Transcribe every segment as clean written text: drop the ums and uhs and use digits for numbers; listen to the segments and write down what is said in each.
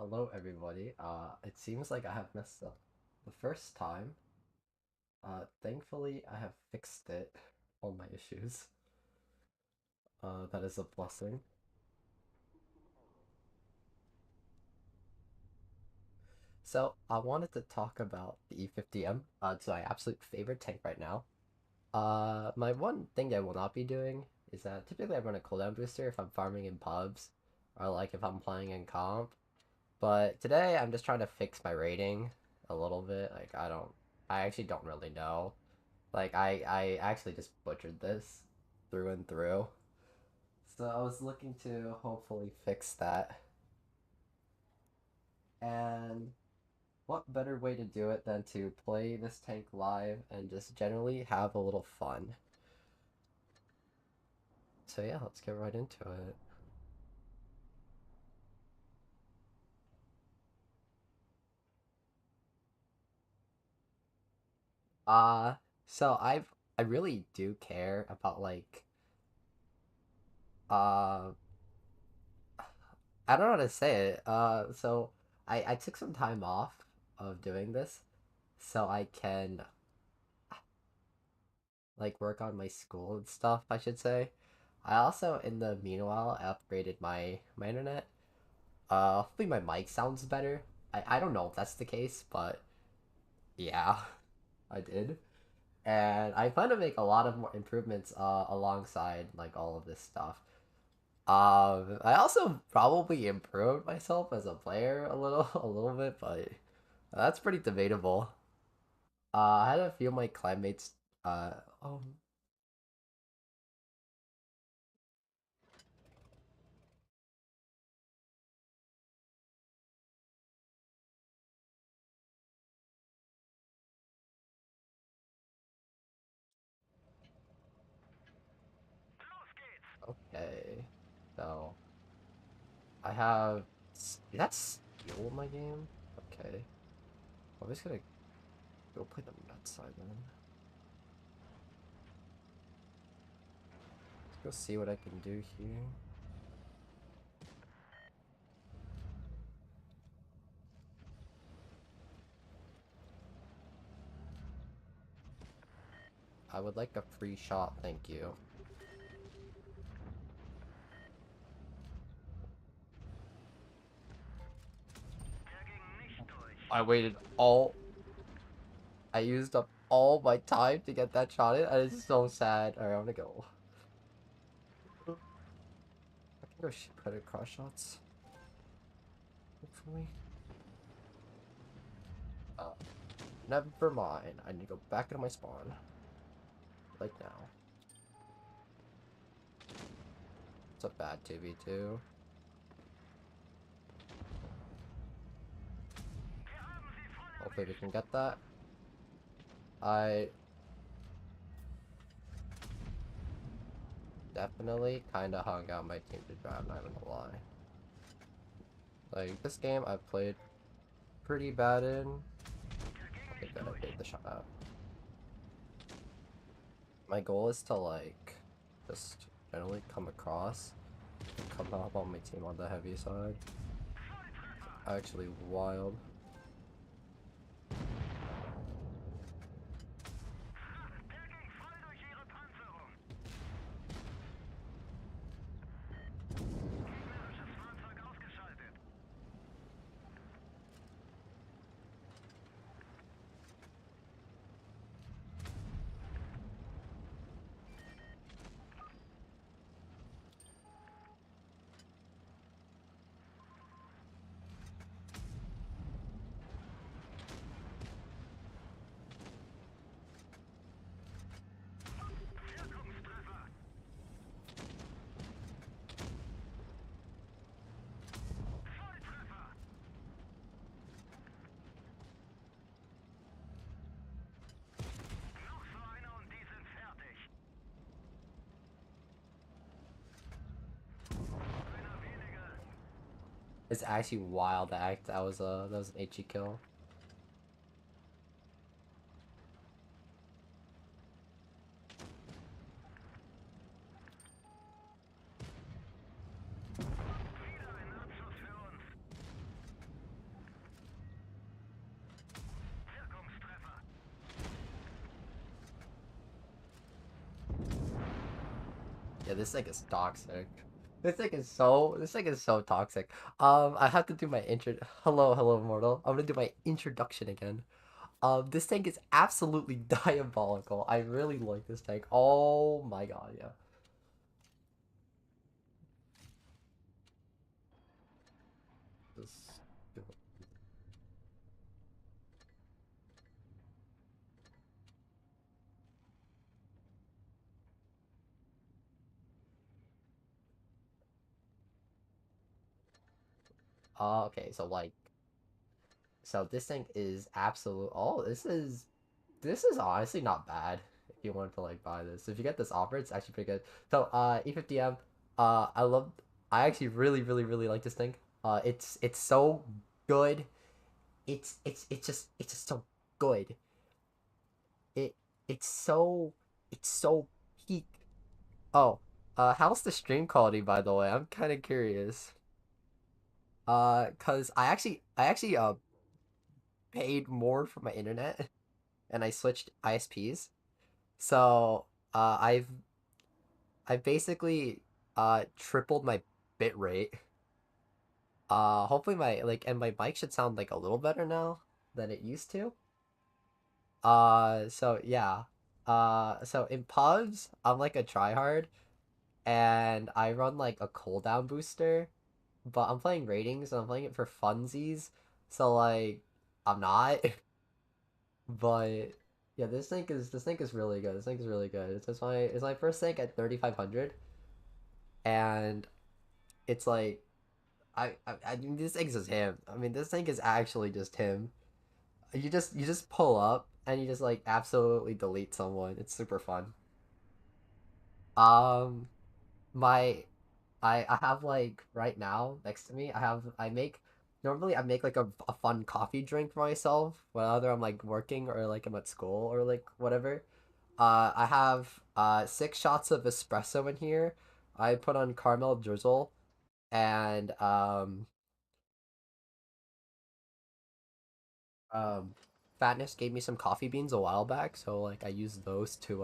Hello everybody. It seems like I have messed up the first time. Thankfully I have fixed it, all my issues. That is a blessing. So I wanted to talk about the E-50m. It's my absolute favorite tank right now. My one thing I will not be doing is that typically I run a cooldown booster if I'm farming in pubs, or like if I'm playing in comp. But today I'm just trying to fix my rating a little bit. I actually don't really know. Like I actually just butchered this through and through. So I was looking to hopefully fix that. And what better way to do it than to play this tank live and just generally have a little fun. So yeah, let's get right into it. Uh so I really do care about uh I don't know how to say it. So I took some time off of doing this so I can like work on my school and stuff, I should say. I also in the meanwhile upgraded my internet. Hopefully my mic sounds better. I don't know if that's the case, but yeah, I did. And I plan to make a lot of more improvements alongside like all of this stuff. I also probably improved myself as a player a little a little bit, but that's pretty debatable. I had a few of my clanmates uh oh okay. So I have that's skill in my game? Okay. I'm just gonna go play the Met side then. Let's go see what I can do here. I would like a free shot, thank you. I waited all I used up all my time to get that shot in, and it's so sad. Alright, I'm gonna go. I can go put it cross shots. Hopefully. Uh, Never mind. I need to go back into my spawn. Like now. It's a bad 2v2. Hopefully we can get that. I definitely kind of hung out my team to dry, I'm not gonna lie. Like, this game I've played pretty bad in. Okay, good, I did the shot out. My goal is to, like, just generally come across and come up on my team on the heavy side. Actually wild. It's actually wild that was an HE kill. Yeah, this thing is toxic. This thing is so toxic. I have to do my intro. Hello, mortal. I'm gonna do my introduction again. This tank is absolutely diabolical. I really like this tank. Oh my god, yeah. This- okay, so like, so this thing is absolute. Oh, this is honestly not bad. If you wanted to like buy this, if you get this offer, it's actually pretty good. So, E-50m. I love. I actually really like this thing. It's so good. It's just so good. It it's so it's so peak. Oh, how's the stream quality by the way? I'm kind of curious. Cause I actually paid more for my internet and I switched ISPs. So I basically tripled my bit rate. Hopefully my like and my mic should sound like a little better now than it used to. So yeah. So in pubs, I'm like a tryhard and I run like a cooldown booster, but I'm playing ratings and I'm playing it for funsies. So like I'm not, but yeah, this thing is really good. This thing is really good. It's my first tank at 3500 and it's like I mean this thing is him. I mean this thing is actually just him. You just pull up and you just like absolutely delete someone. It's super fun. Um my I have like right now next to me I make normally I make like a fun coffee drink for myself whether I'm like working or like I'm at school or like whatever. I have 6 shots of espresso in here. I put on caramel drizzle and um Fatness gave me some coffee beans a while back, so like I used those to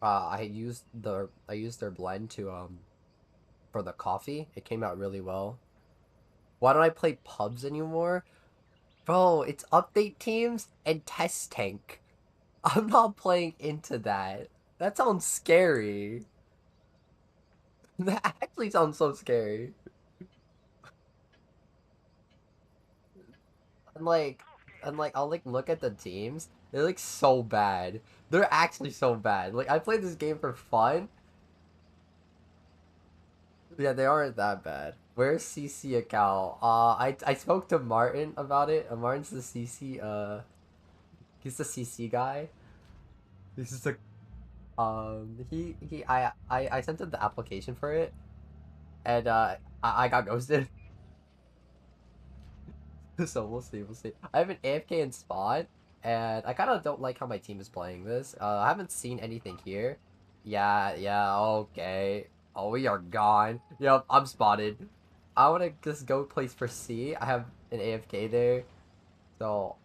I used their blend to for the coffee. It came out really well. Why don't I play pubs anymore? Bro, it's update teams and test tank. I'm not playing into that. That sounds scary. That actually sounds so scary. And like I'll like look at the teams. They're like so bad. They're actually so bad. Like I played this game for fun. Yeah, they aren't that bad. Where's CC account? I spoke to Martin about it. Martin's the CC he's the CC guy. This is the he I sent him the application for it and I got ghosted. So we'll see. I have an AFK in spawn and I kind of don't like how my team is playing this. I haven't seen anything here. Yeah, okay. Oh, we are gone. Yep, I'm spotted. I want to just go place for C. I have an AFK there. So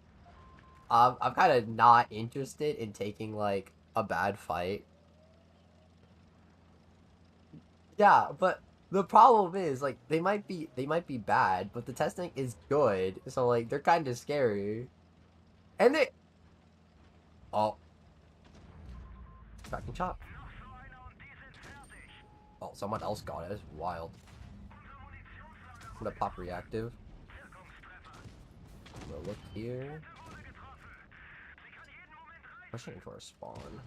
I'm kind of not interested in taking like a bad fight. Yeah, but the problem is like they might be bad, but the testing is good, so like they're kind of scary. And they oh tracking shot. Oh, someone else got it. It's wild. I'm gonna pop reactive. I'm gonna look here. Pushing for a spawn.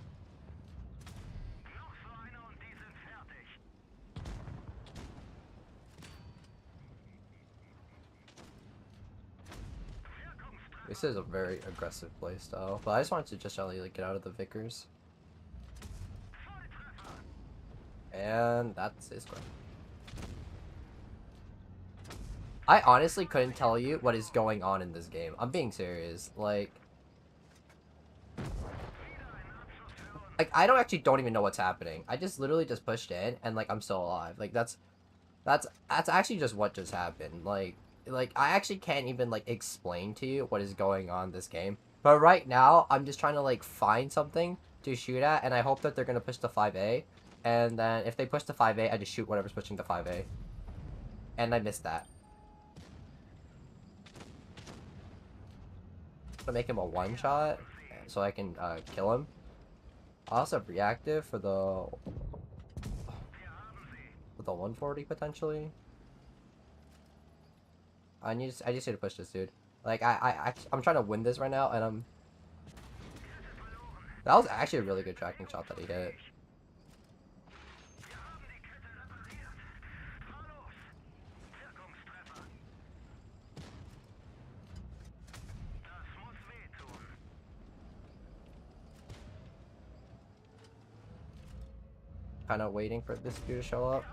This is a very aggressive playstyle, but I just wanted to just like get out of the Vickers. And that's his question. I honestly couldn't tell you what is going on in this game. I'm being serious. Like I don't actually don't even know what's happening. I just literally just pushed in and like I'm still alive. Like that's actually just what just happened. Like I actually can't even like explain to you what is going on in this game. But right now I'm just trying to like find something to shoot at, and I hope that they're gonna push the 5A. And then if they push the 5A, I just shoot whatever's pushing the 5A. And I missed that. To make him a one shot, so I can kill him. I also have reactive for the 140 potentially. I just need to push this dude. Like I'm trying to win this right now, and that was actually a really good tracking shot that he hit. Kind of waiting for this dude to show up,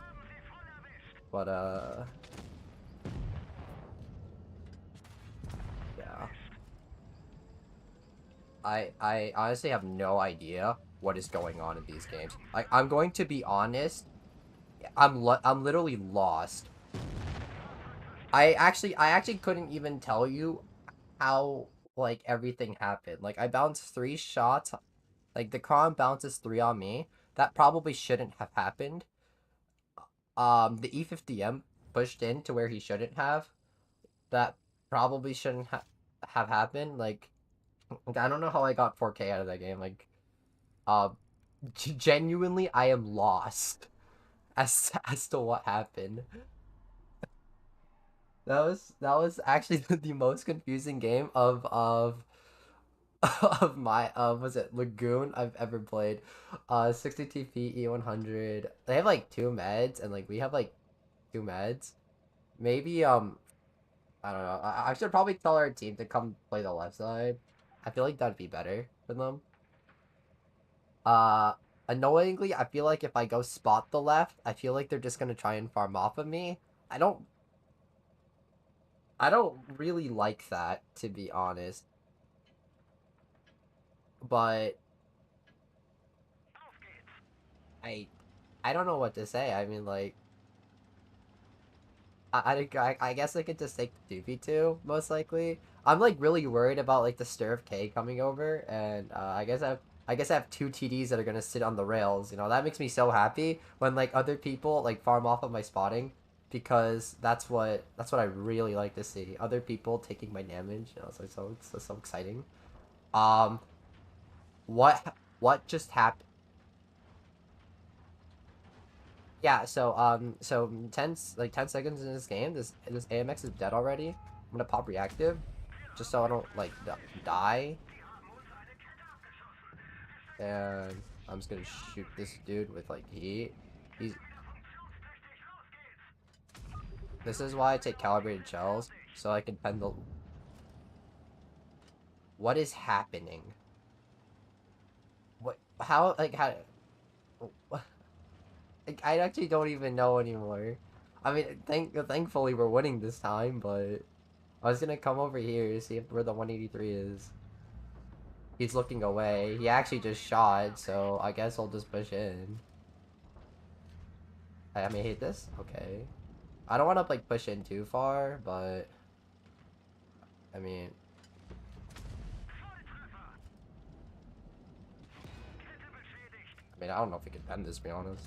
but yeah. I honestly have no idea what is going on in these games. Like, I'm going to be honest, I'm literally lost. I actually couldn't even tell you how like everything happened. Like, I bounced 3 shots. Like, the Kron bounces 3 on me. That probably shouldn't have happened. The E-50m pushed in to where he shouldn't have. That probably shouldn't have happened. Like, I don't know how I got 4K out of that game. Like, uh, genuinely, I am lost as to what happened. That was actually the most confusing game of of my was it Lagoon I've ever played. 60 TP E100. They have like 2 meds, and like we have like 2 meds. Maybe I don't know. I should probably tell our team to come play the left side. I feel like that'd be better for them. Uh, Annoyingly, I feel like if I go spot the left, I feel like they're just gonna try and farm off of me. I don't I don't really like that, to be honest. But I I don't know what to say. I mean, like, I guess I could just take the 2v2 most likely. I'm like really worried about like the Stir of K coming over, and I guess I have 2 TDs that are gonna sit on the rails. You know, that makes me so happy when like other people like farm off of my spotting, because that's what I really like to see. Other people taking my damage. You know, it's so exciting. Um, what just happened? Yeah, so 10 seconds in this game, this AMX is dead already. I'm gonna pop reactive, just so I don't like die. And I'm just gonna shoot this dude with like heat. He's This is why I take calibrated shells, so I can pen the. What is happening? What? How? Like how? Like, I actually don't even know anymore. I mean, thankfully we're winning this time, but I was gonna come over here to see where the 183 is. He's looking away. He actually just shot, so I guess I'll just push in. I may hit this? Okay. I don't want to, like, push in too far, but... I mean... I don't know if we can bend this, to be honest.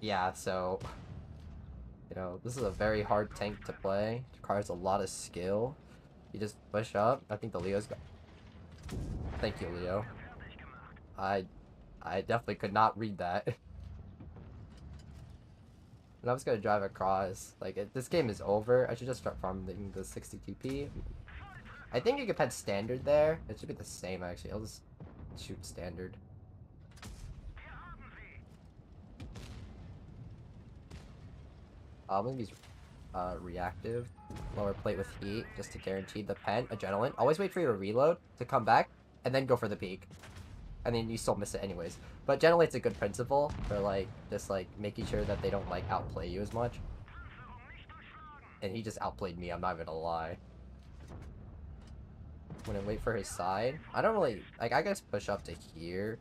Yeah, so... You know, this is a very hard tank to play. It requires a lot of skill. You just push up. I think the Leo's got... Thank you, Leo. I... I definitely could not read that. And I'm just gonna drive across. Like, this game is over. I should just start farming the 60 TP. I think you could pet standard there. It should be the same, actually. I'll just shoot standard. I'm gonna use reactive. Lower plate with heat, just to guarantee the pen. Adrenaline. Always wait for your reload to come back, and then go for the peak. And then you still miss it anyways. But generally, it's a good principle for, like, just, like, making sure that they don't, like, outplay you as much. And he just outplayed me, I'm not gonna lie. I'm gonna wait for his side. I don't really... Like, I guess push up to here.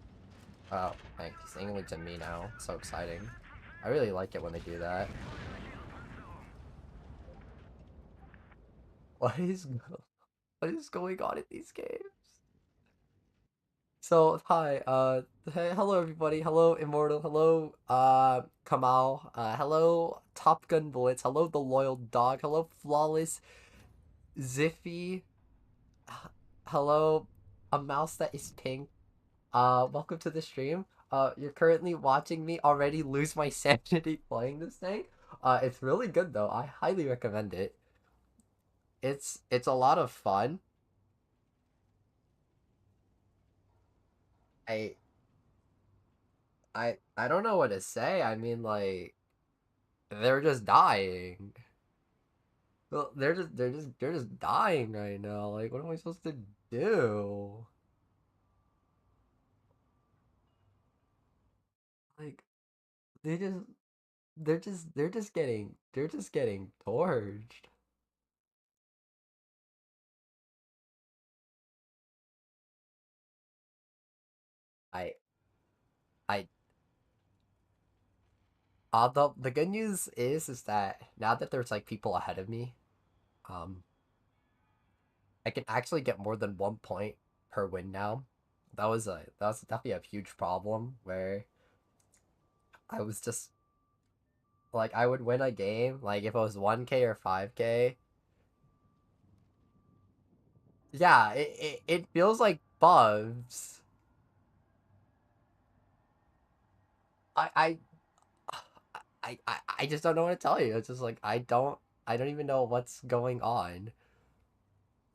Oh, like, he's angling to me now. So exciting. I really like it when they do that. What is... What is going on in these games? So hi, hey, hello everybody, hello Immortal, hello Kamal, hello Top Gun Bullets, hello the Loyal Dog, hello Flawless Ziffy, hello a mouse that is pink. Welcome to the stream. You're currently watching me already lose my sanity playing this thing. It's really good though. I highly recommend it. It's a lot of fun. I I don't know what to say. I mean, like, they're just dying. Well, they're just dying right now. Like, what am I supposed to do? Like, they just they're just getting torched. I I the good news is that now that there's like people ahead of me, um, I can actually get more than 1 point per win now. That was definitely a huge problem where I was just like I would win a game like if it was 1K or 5K. Yeah, it feels like bugs. I I I just don't know what to tell you. It's just like I don't even know what's going on.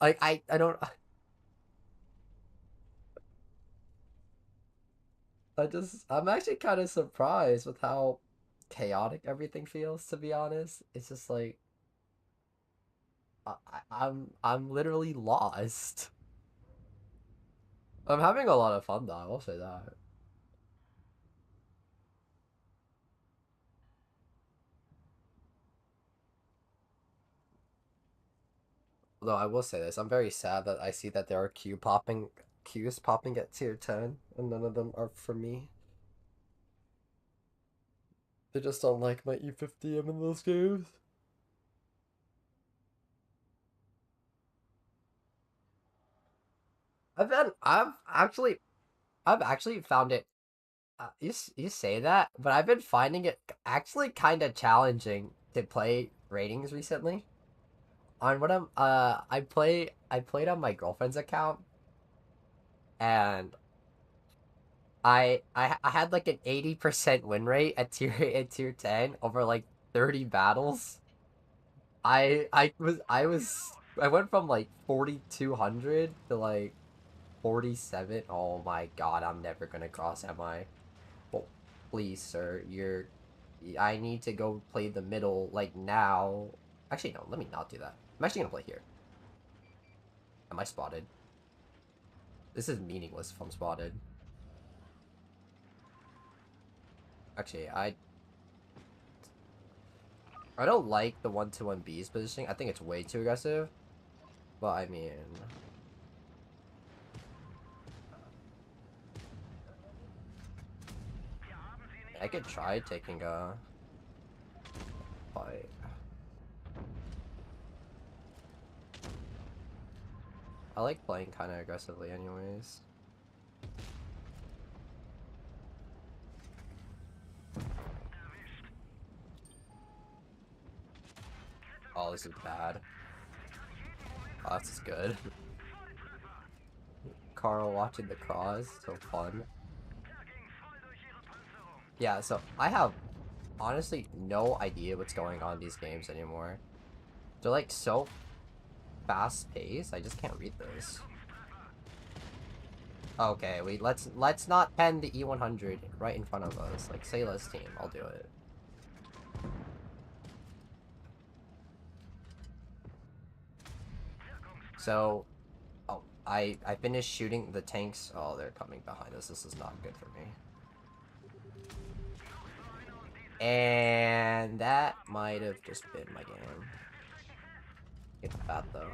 Like I don't I'm actually kind of surprised with how chaotic everything feels, to be honest. It's just like I'm literally lost. I'm having a lot of fun though, I will say that. Although I will say this, I'm very sad that I see that there are queues popping at tier 10 and none of them are for me. They just don't like my E-50m in those games. I've actually found it. You say that, but I've been finding it actually kind of challenging to play ratings recently. On what I played on my girlfriend's account, and I had like an 80% win rate at tier 10 over like 30 battles. I went from like 4,200 to like 47. Oh my god, I'm never gonna cross, am I? Oh, please, sir, I need to go play the middle, like, now. Actually, no, let me not do that. I'm actually gonna play here. Am I spotted? This is meaningless if I'm spotted. Actually, I don't like the 1-to-1 B's positioning. I think it's way too aggressive. But, I mean... I could try taking a fight. I like playing kind of aggressively anyways. Oh, this is bad. Oh, this is good. Carl watching the cross, so fun. Yeah, so I have honestly no idea what's going on in these games anymore. They're like so fast paced. I just can't read this. Okay, wait. Let's not pen the E100 right in front of us. Like, say let's team. I'll do it. So, oh, I finished shooting the tanks. Oh, they're coming behind us. This is not good for me. And that might have just been my game. It's bad though.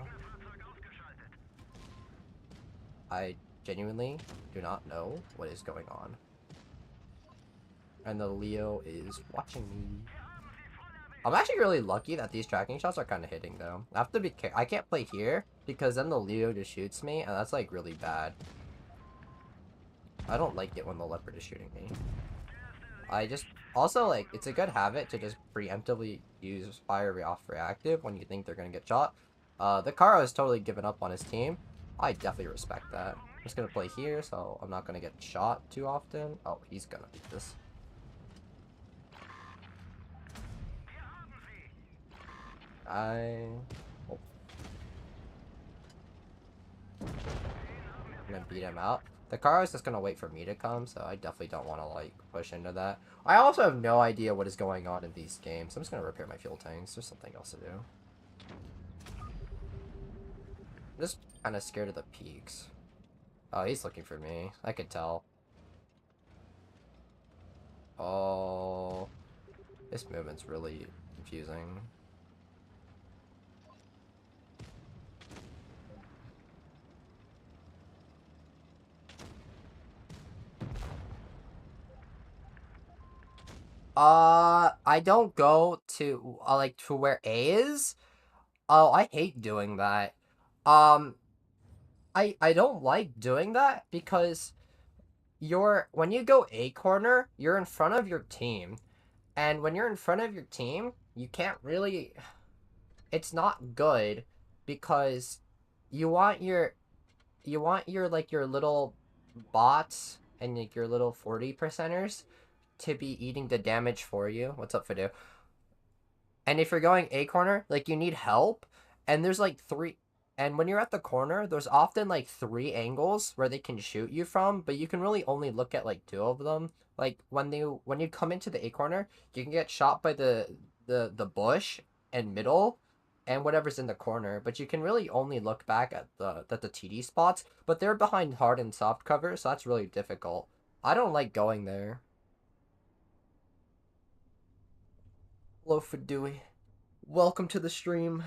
I genuinely do not know what is going on. And the Leo is watching me. I'm actually really lucky that these tracking shots are kind of hitting though. I have to be I can't play here because then the Leo just shoots me and that's like really bad. I don't like it when the leopard is shooting me. I just also like it's a good habit to just preemptively use fire off reactive when you think they're gonna get shot. The Karo has totally given up on his team. I definitely respect that. I'm just gonna play here, so I'm not gonna get shot too often. Oh, he's gonna beat this. Oh, I'm gonna beat him out. The car is just gonna wait for me to come, so I definitely don't want to like push into that. I also have no idea what is going on in these games. I'm just gonna repair my fuel tanks. There's something else to do. I'm just kind of scared of the peaks. Oh, he's looking for me. I could tell. Oh, this movement's really confusing. I don't go to like to where A is. Oh, I hate doing that. Um, I don't like doing that because when you go A corner, you're in front of your team. And when you're in front of your team, you can't really it's not good because you want your like your little bots and like your little 40 percenters to be eating the damage for you. What's up, Fidel? And if you're going A corner, like you need help, and there's like three, and when you're at the corner, there's often like three angles where they can shoot you from, but you can really only look at like two of them. Like when you come into the A corner, you can get shot by the bush and middle, and whatever's in the corner, but you can really only look back at the TD spots. But they're behind hard and soft cover, so that's really difficult. I don't like going there. Hello, Fidui. Welcome to the stream.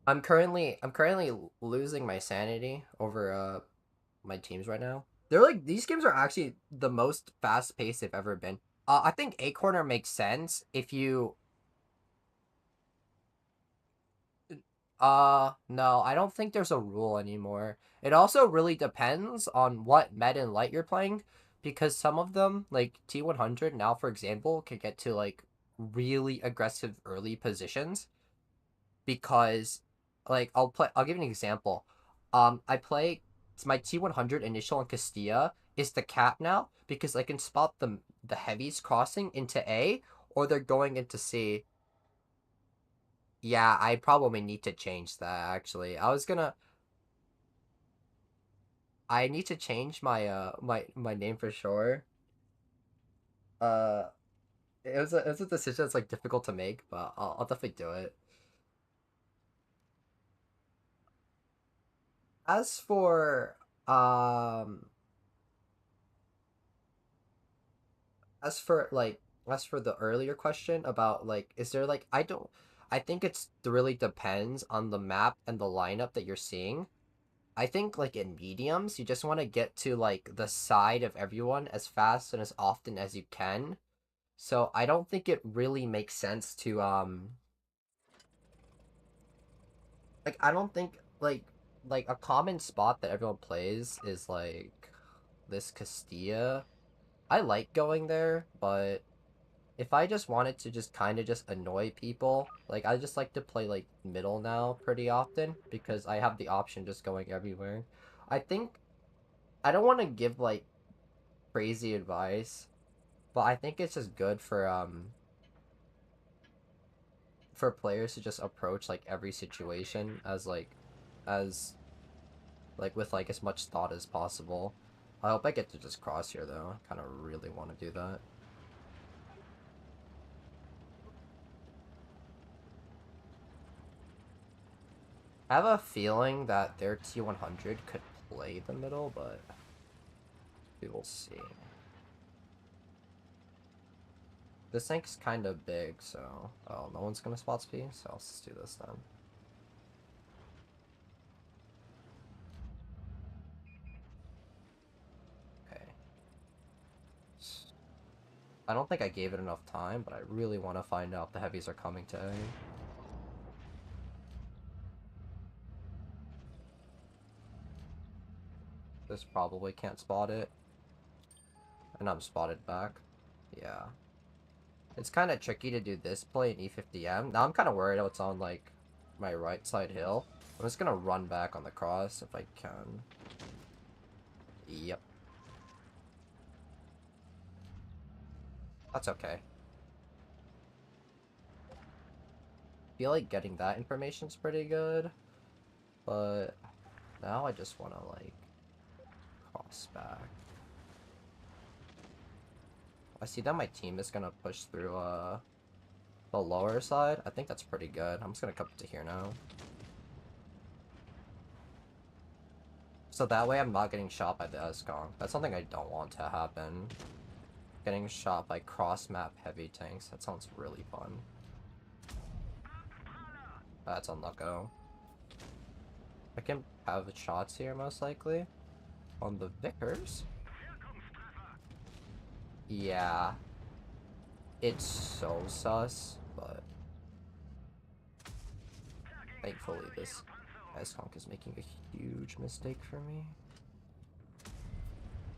I'm currently losing my sanity over my teams right now. They're like these games are actually the most fast paced they've ever been. I think A corner makes sense if you no, I don't think there's a rule anymore. It also really depends on what meta and light you're playing because some of them like T100 now for example can get to like really aggressive early positions because like I'll give you an example. I play it's my T100 initial on Castilla is the cap now because I can spot the heavies crossing into A or they're going into C. Yeah, I probably need to change that actually. I need to change my name for sure. Uh it was a decision that's like difficult to make, but I'll definitely do it. As for um as for the earlier question about like is there like I think it really depends on the map and the lineup that you're seeing. I think like in mediums you just want to get to like the side of everyone as fast and as often as you can. So I don't think it really makes sense to like I don't think like a common spot that everyone plays is like this Castilla. I like going there, but if I just wanted to just kind of just annoy people, like I just like to play like middle now pretty often because I have the option just going everywhere. I think I don't want to give like crazy advice, but I think it's just good for players to just approach like every situation as like with like as much thought as possible. I hope I get to just cross here though. I kind of really want to do that. I have a feeling that their T100 could play the middle, but we will see. This tank's kind of big, so... Oh, no one's gonna spot speed, so I'll just do this then. Okay. I don't think I gave it enough time, but I really want to find out if the heavies are coming to A. This probably can't spot it. And I'm spotted back. Yeah. It's kind of tricky to do this play in E-50m. Now I'm kind of worried it's on, like, my right side hill. I'm just gonna run back on the cross if I can. Yep. That's okay. Feel like getting that information's pretty good. But now I just want to, like, cross back. I see that my team is gonna push through, the lower side. I think that's pretty good. I'm just gonna come to here now. So that way I'm not getting shot by the S-Gong. That's something I don't want to happen. Getting shot by cross-map heavy tanks. That sounds really fun. That's unlucko. I can have shots here, most likely. On the Vickers. Yeah. It's so sus, but... thankfully this S-Honk is making a huge mistake for me.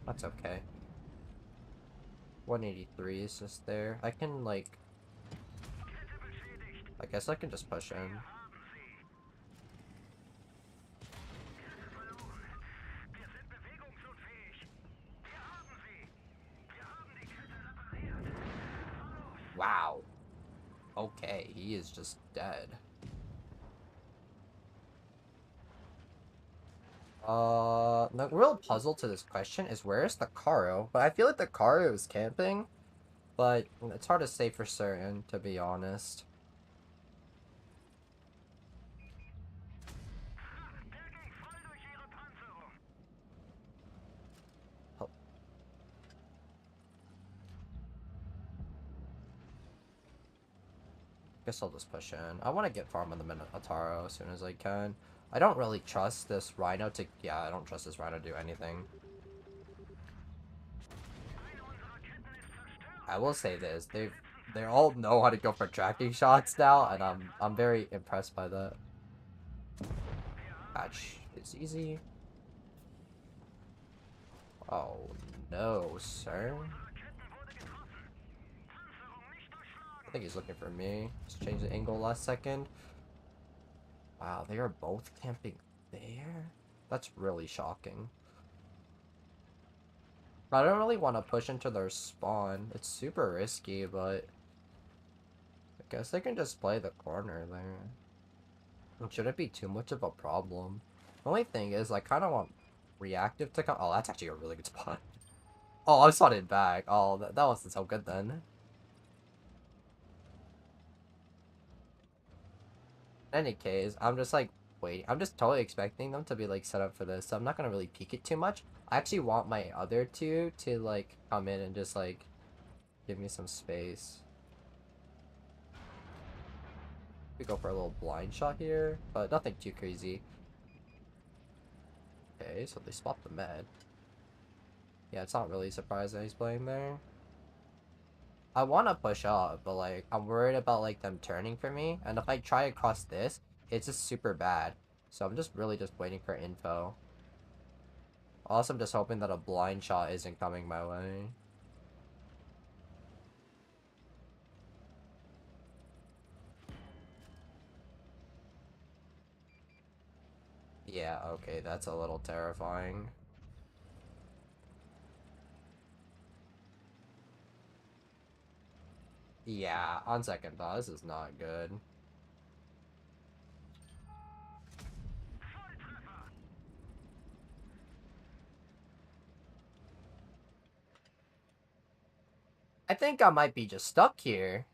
That's okay. 183 is just there. I can, like... I guess I can just push in. Wow. Okay, he is just dead. The real puzzle to this question is where's the Karo? But I feel like the Karo is camping, but it's hard to say for certain, to be honest. Oh. Guess I'll just push in. I want to get farm on the Minotauro as soon as I can. I don't really trust this Rhino to... yeah, I don't trust this Rhino to do anything. I will say this, they all know how to go for tracking shots now, and I'm very impressed by that. Patch is easy. Oh no, sir. I think he's looking for me. Just change the angle last second. Wow, they are both camping there? That's really shocking. I don't really want to push into their spawn. It's super risky, but... I guess they can just play the corner there. It shouldn't be too much of a problem. The only thing is, I kind of want reactive to come... oh, that's actually a really good spot. Oh, I spotted back. Oh, that wasn't so good then. In any case, I'm just like waiting. I'm just totally expecting them to be like set up for this, so I'm not gonna really peek it too much. I actually want my other two to like come in and just like give me some space. We go for a little blind shot here, but nothing too crazy. Okay, so they spot the med. Yeah, it's not really surprising he's playing there. I want to push up, but like I'm worried about like them turning for me, and if I try across this, it's just super bad. So I'm just really just waiting for info. Also, I'm just hoping that a blind shot isn't coming my way. Yeah, okay, that's a little terrifying. Yeah, on second thought, this is not good. I think I might be just stuck here.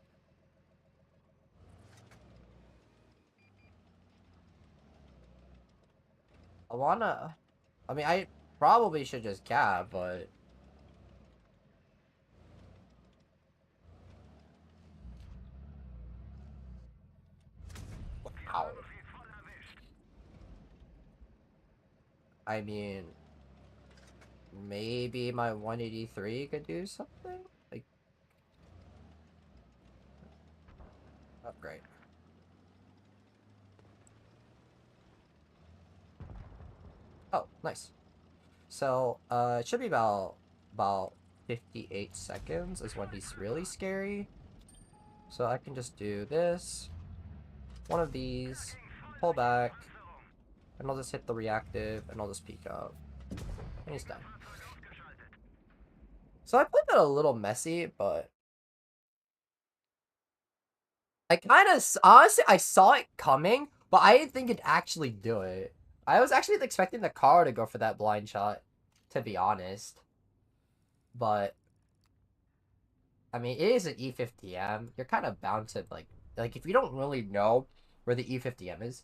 I wanna... I mean, I probably should just cap, but... wow. I mean... maybe my 183 could do something? Like... oh, great. Oh, nice. So, it should be about 58 seconds is when he's really scary. So I can just do this, one of these, pull back, and I'll just hit the reactive, and I'll just peek out. And he's done. So I played that a little messy, but I kind of, honestly, I saw it coming, but I didn't think it'd actually do it. I was actually expecting the car to go for that blind shot, to be honest. But, I mean, it is an E-50m. You're kind of bound to, like, if you don't really know where the E-50m is,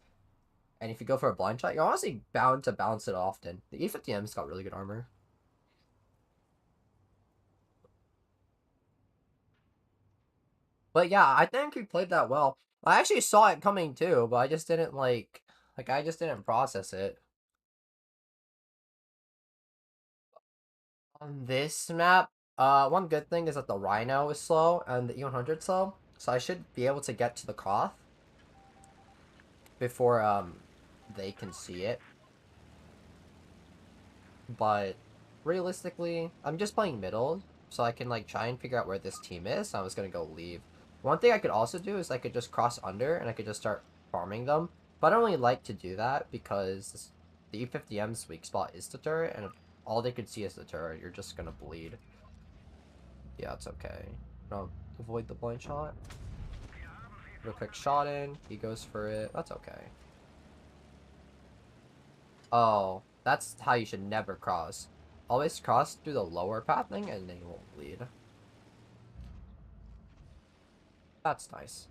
and if you go for a blind shot, you're honestly bound to bounce it often. The E-50m's got really good armor. But yeah, I think he played that well. I actually saw it coming too, but I just didn't I just didn't process it. On this map, one good thing is that the Rhino is slow and the E100 slow, so I should be able to get to the Koth before they can see it. But realistically, I'm just playing middle, so I can like try and figure out where this team is. So I was gonna go leave. One thing I could also do is I could just cross under and I could just start farming them. But I don't really like to do that because the E-50m's weak spot is the turret, and if all they could see is the turret, you're just gonna bleed. Yeah, it's okay. No, avoid the blind shot. Put a quick shot in. He goes for it. That's okay. Oh, that's how you should never cross. Always cross through the lower pathing and then you won't bleed. That's nice.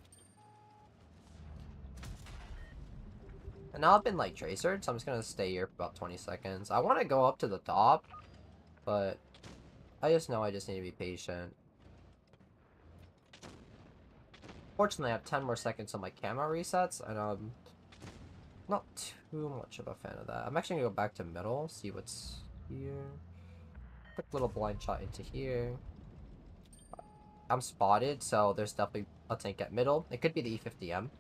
And now I've been like tracered, so I'm just gonna stay here for about 20 seconds. I want to go up to the top, but I just know I just need to be patient. Fortunately, I have 10 more seconds on my camera resets, and I'm not too much of a fan of that. I'm actually gonna go back to middle, see what's here. Quick little blind shot into here. I'm spotted, so there's definitely a tank at middle. It could be the E-50m.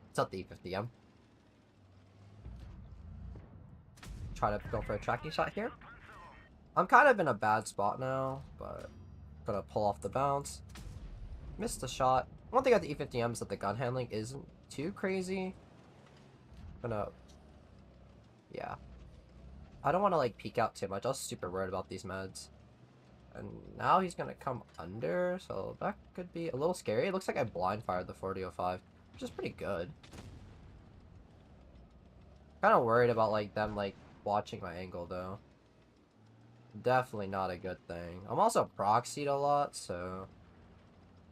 It's not the E-50m. Try to go for a tracking shot here. I'm kind of in a bad spot now, but gonna pull off the bounce. Missed the shot. One thing about the E-50m is that the gun handling isn't too crazy. Gonna, yeah. I don't want to like peek out too much. I was super worried about these meds. And now he's gonna come under, so that could be a little scary. It looks like I blind fired the 4005, which is pretty good. Kind of worried about like them like watching my angle though. Definitely not a good thing. I'm also proxied a lot, so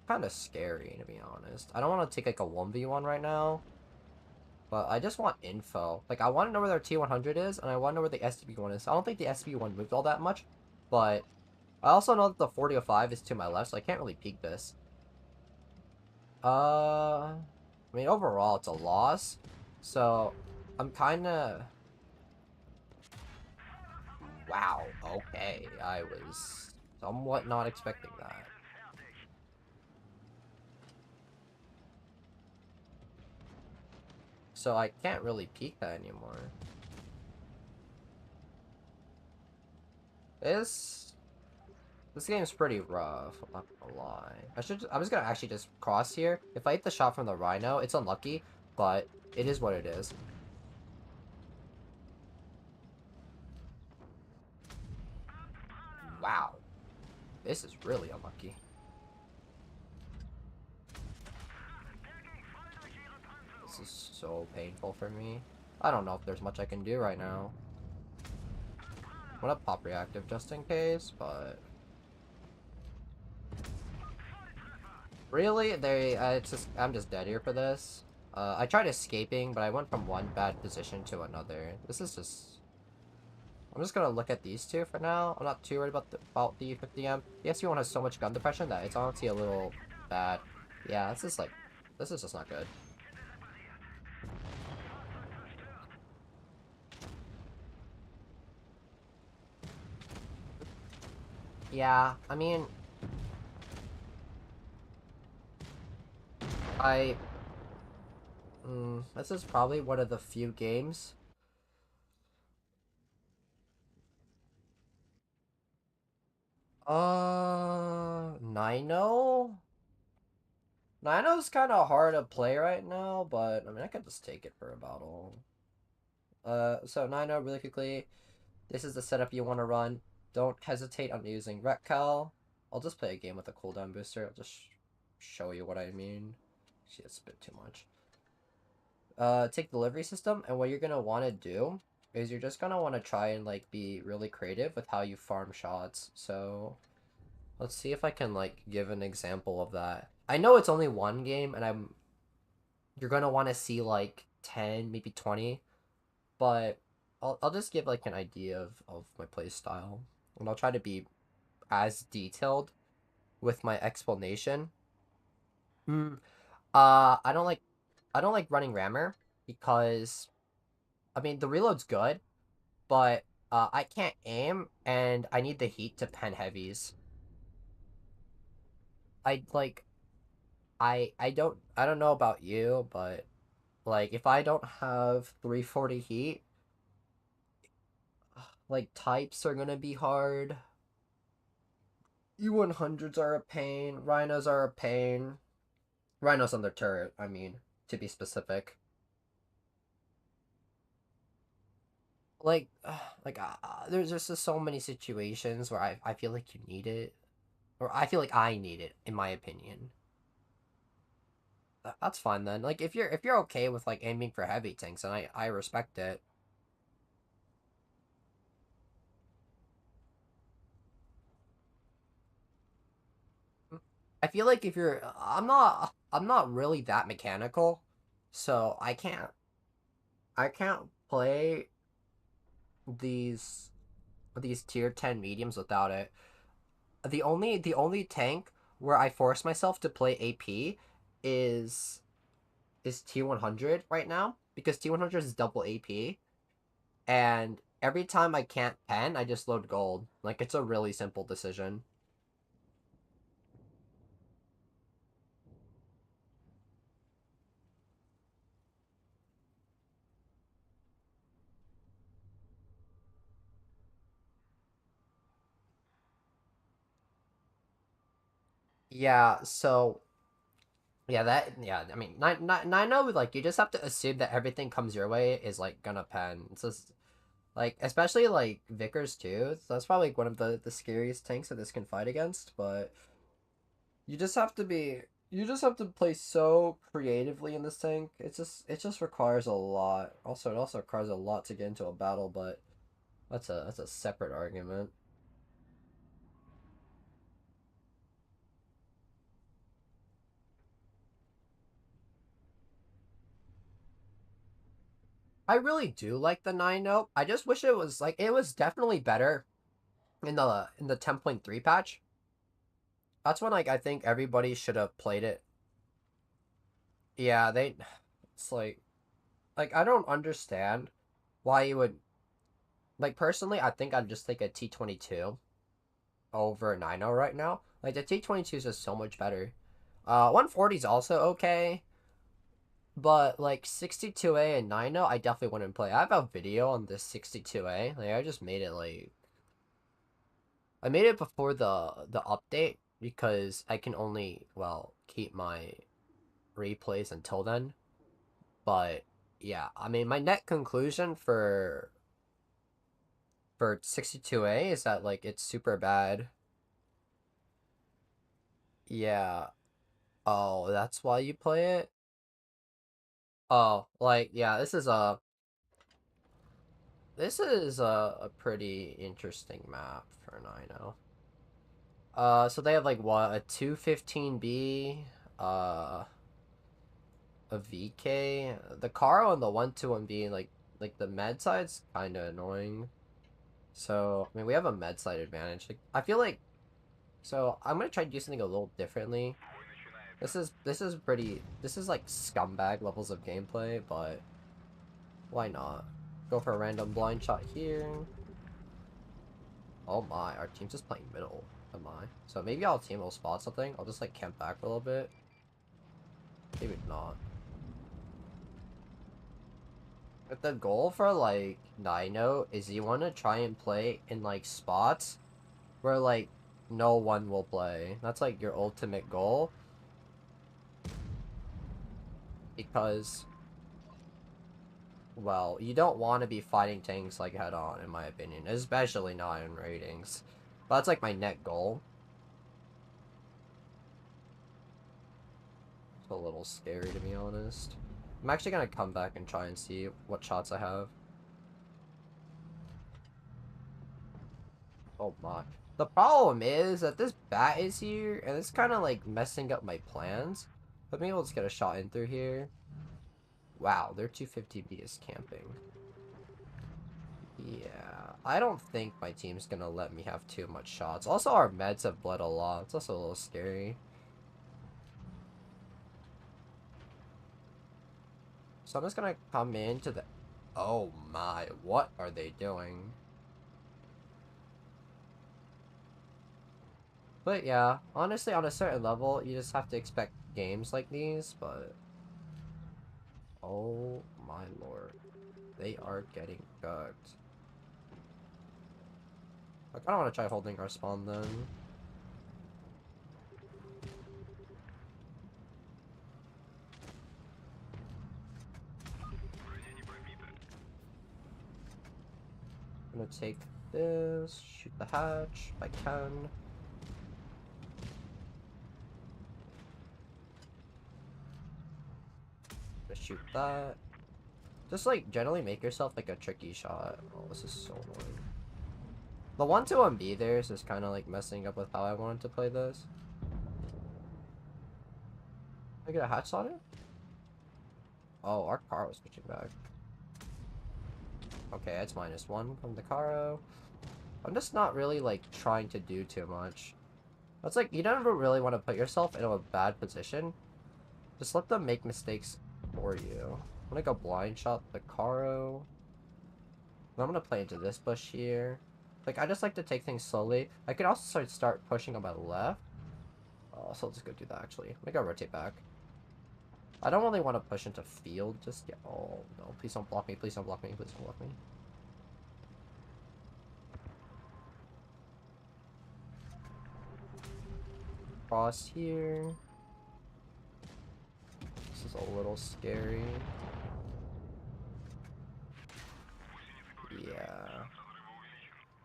kind of scary to be honest. I don't want to take like a 1v1 right now, but I just want info. Like I want to know where their T100 is, and I want to know where the STB1 is. I don't think the STB1 moved all that much, but I also know that the 4005 is to my left, so I can't really peek this. I mean, overall, it's a loss. So, I'm kind of... Wow, okay. I was somewhat not expecting that. So, I can't really peek that anymore. This game's pretty rough, I'm not gonna lie. I'm just gonna actually just cross here. If I hit the shot from the Rhino, it's unlucky, but it is what it is. Wow. This is really unlucky. This is so painful for me. I don't know if there's much I can do right now. I'm gonna pop reactive just in case, but... Really? I'm just dead here for this. I tried escaping, but I went from one bad position to another. This is just... I'm just gonna look at these two for now. I'm not too worried about the E-50m. The SB1 has so much gun depression that it's honestly a little bad. Yeah, this is just not good. Yeah, I mean... this is probably one of the few games Nino? Nino's kind of hard to play right now, but I mean, I could just take it for a battle. So Nino, really quickly, this is the setup you want to run. Don't hesitate on using Retcal. I'll just play a game with a cooldown booster. I'll just show you what I mean. See, it's a bit too much. Take delivery system, and what you're gonna want to do is you're just gonna want to try and like be really creative with how you farm shots. So let's see if I can like give an example of that. I know it's only one game, and you're gonna want to see like 10, maybe 20, but I'll just give like an idea of my play style, and I'll try to be as detailed with my explanation. Mm, I don't like running rammer because I mean the reload's good, but I can't aim and I need the heat to pen heavies. I like I don't know about you, but like if I don't have 340 heat, like types are gonna be hard. U100s are a pain. Rhinos are a pain. Rhinos on their turret, I mean, to be specific. Like, there's just so many situations where I feel like you need it, or I feel like I need it, in my opinion. That's fine then. Like, if you're okay with like aiming for heavy tanks, and I respect it. I feel like if you're, I'm not really that mechanical, so I can't play these tier 10 mediums without it. The only tank where I force myself to play AP is T100 right now because T100 is double AP, and every time I can't pen, I just load gold. Like it's a really simple decision. Yeah, so yeah, I mean nine no like you just have to assume that everything comes your way is like gonna pen. It's just like especially like Vickers too. So that's probably like, one of the scariest tanks that this can fight against, but you just have to be you just have to play so creatively in this tank. It just requires a lot. Also, it also requires a lot to get into a battle, but that's a separate argument. I really do like the 9 note. I just wish it was like it was definitely better in the 10.3 patch. That's when like I think everybody should have played it. Yeah, they it's like I don't understand why you would like personally I think I'd just take a T22 over 9.0 right now. Like the T22 is just so much better. 140 is also okay, but like 62A and 9.0 I definitely wouldn't play. I have a video on this 62A. Like I just made it like I made it before the update because I can only well keep my replays until then. But yeah, I mean my net conclusion for 62A is that like it's super bad. Yeah. Oh, that's why you play it? Oh, like yeah, this is a pretty interesting map for 9.0. So they have like what a 215B, uh, a VK, the Caro and the 121B, like the med side's kind of annoying. So I mean we have a med side advantage. Like, I feel like so I'm gonna try to do something a little differently. This is like scumbag levels of gameplay, but why not? Go for a random blind shot here. Oh my, our team's just playing middle. Am I? So maybe our team will spot something. I'll just like camp back for a little bit. Maybe not. But the goal for like Nino is you want to try and play in like spots where like no one will play. That's like your ultimate goal. Because, well, you don't want to be fighting tanks like head on, in my opinion. Especially not in ratings. But that's like my net goal. It's a little scary, to be honest. I'm actually gonna come back and try and see what shots I have. Oh my. The problem is that this bat is here, and it's kind of like messing up my plans. But maybe let's get a shot in through here. Wow, their 250B is camping. Yeah, I don't think my team's gonna let me have too much shots. Also, our meds have bled a lot. It's also a little scary. So I'm just gonna come into the... Oh my, what are they doing? But yeah, honestly, on a certain level, you just have to expect games like these, but... Oh my lord. They are getting cooked. I kinda wanna try holding our spawn then. I'm gonna take this, shoot the hatch if I can. Shoot that. Just like generally make yourself like a tricky shot. Oh, this is so annoying. The 1-2-1B there is just kind of like messing up with how I wanted to play this. I get a hatch on it? Oh, our car was switching back. Okay, it's -1 from the Caro. I'm just not really like trying to do too much. That's like you never really want to put yourself in a bad position. Just let them make mistakes for you. I'm gonna go blind shot the Caro. I'm gonna play into this bush here. Like, I just like to take things slowly. I could also start pushing on my left. So let's go do that, actually. I'm gonna go rotate back. I don't really want to push into field just yet. Oh, no. Please don't block me. Please don't block me. Please don't block me. Cross here. This is a little scary. Yeah.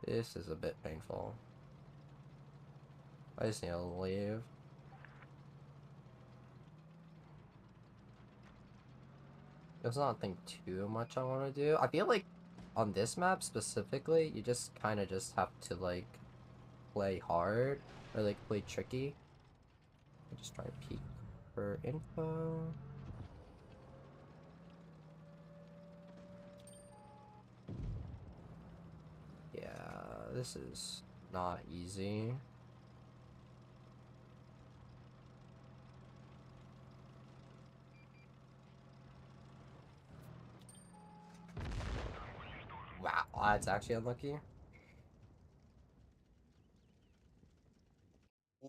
This is a bit painful. I just need to leave. There's nothing too much I want to do. I feel like on this map specifically, you just kind of just have to like play hard or like play tricky. I'll just try to peek for info. Yeah, this is not easy. Wow, that's actually unlucky.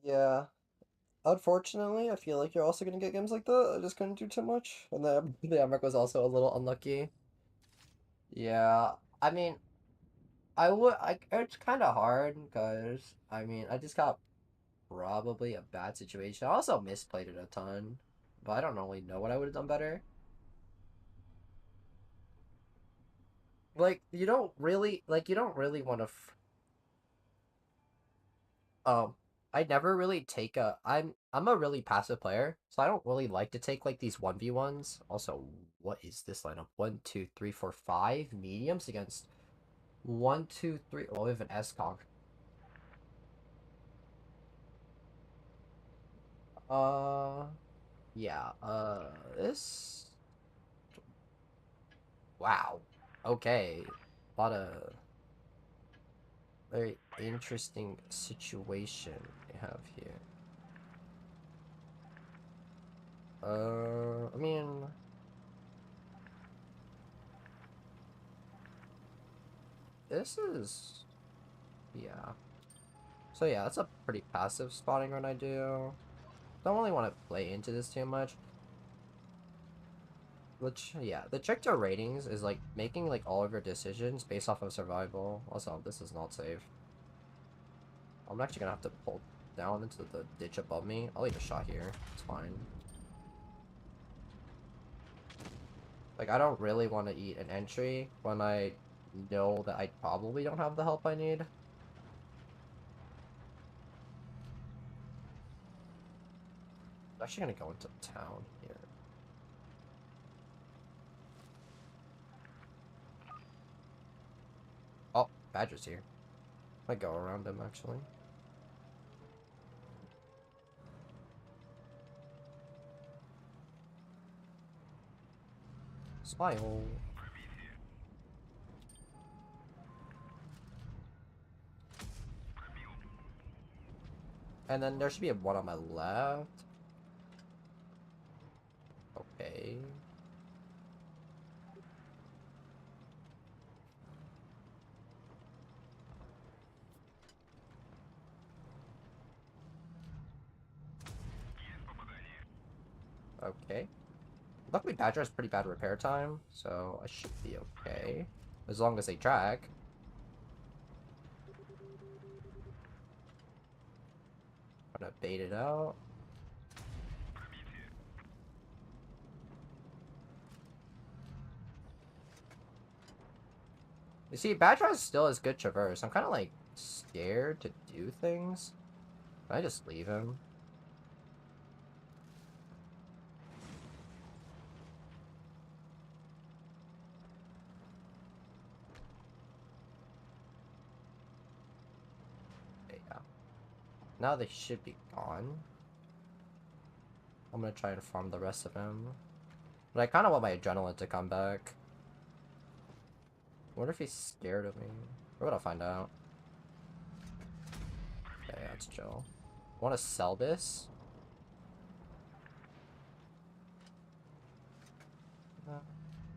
Yeah. Unfortunately, I feel like you're also gonna get games like that. I just couldn't do too much. And then the Emmerich was also a little unlucky. Yeah, I mean, it's kind of hard because, I mean, I just got probably a bad situation. I also misplayed it a ton, but I don't really know what I would have done better. Like, you don't really want to Um, I never really take a. I'm a really passive player, so I don't really like to take like these 1v1s. Also, what is this lineup? 1, 2, 3, 4, 5 mediums against 1, 2, 3. Oh, we have an S-Conk. Uh, yeah. This. Wow. Okay. A lot of very interesting situation we have here. I mean, this is yeah. So yeah, that's a pretty passive spotting run I do. Don't really want to play into this too much. Which, yeah, the trick to ratings is like making like all of your decisions based off of survival. Also, this is not safe. I'm actually gonna have to pull down into the ditch above me. I'll leave a shot here. It's fine. Like, I don't really want to eat an entry when I know that I probably don't have the help I need. I'm actually gonna go into town here. Oh, Badger's here. Might go around him, actually. Smile. And then there should be one on my left. Okay. Okay. Luckily, Badger has pretty bad repair time, so I should be okay. As long as they track. I'm gonna bait it out. You see, Badger still has good traverse. I'm kind of like scared to do things. Can I just leave him? Yeah. Now they should be gone. I'm gonna try and farm the rest of him. But I kind of want my adrenaline to come back. I wonder if he's scared of me. We're gonna find out. Okay, that's chill. I want to sell this.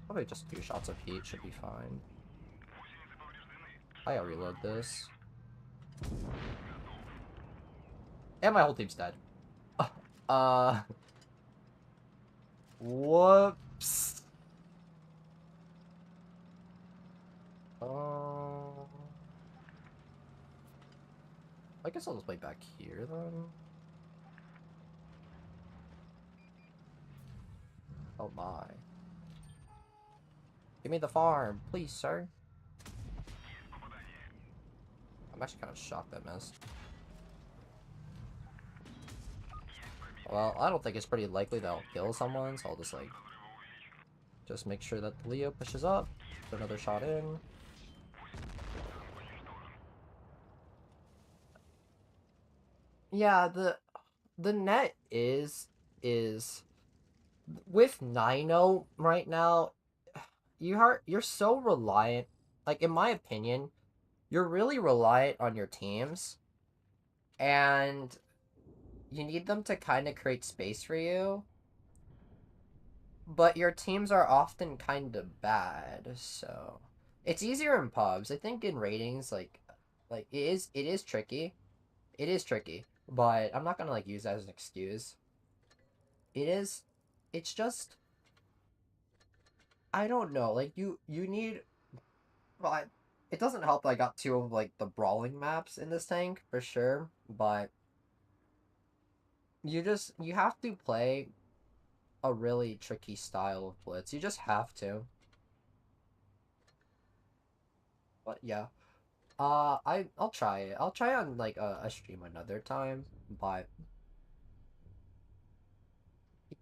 Probably just 2 shots of heat should be fine. I'll reload this. And my whole team's dead. Uh... Whoops. I guess I'll just play back here then. Oh my. Give me the farm, please, sir. I'm actually kind of shocked I missed. Well, I don't think it's pretty likely that I'll kill someone, so I'll just like... just make sure that the Leo pushes up. Put another shot in. Yeah, the net is with Nino right now, you're so reliant, like in my opinion, you're really reliant on your teams, and you need them to kind of create space for you, but your teams are often kind of bad, so it's easier in pubs. I think in ratings, like it is tricky. It is tricky, but I'm not gonna like use that as an excuse. It is, it's just I don't know. Like you need, well, it doesn't help that I got 2 of like the brawling maps in this tank for sure, but you have to play a really tricky style of blitz. You just have to. But yeah. I'll try it. I'll try on like a stream another time, but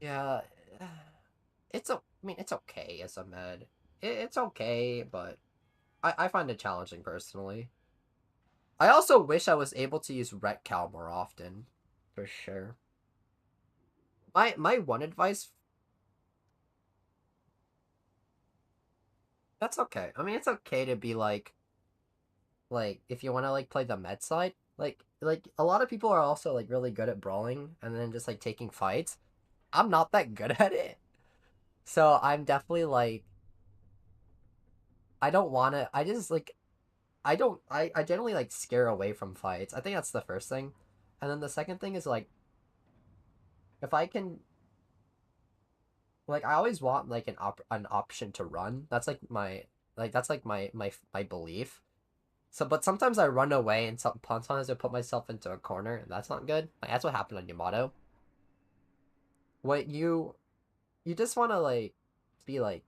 yeah, I mean it's okay as a med. It's okay, but I find it challenging personally. I also wish I was able to use Ret Cal more often, for sure. My one advice, that's okay. I mean, it's okay to be like if you want to like play the med side, like a lot of people are also like really good at brawling and then just like taking fights. I'm not that good at it. So I'm definitely like I don't want to I just like I don't I generally like scare away from fights. I think that's the first thing. And then the second thing is like if I can like I always want like an option to run. That's like my belief. So, but sometimes I run away, and sometimes I put myself into a corner, and that's not good. Like that's what happened on Yamato. What you just want to like be like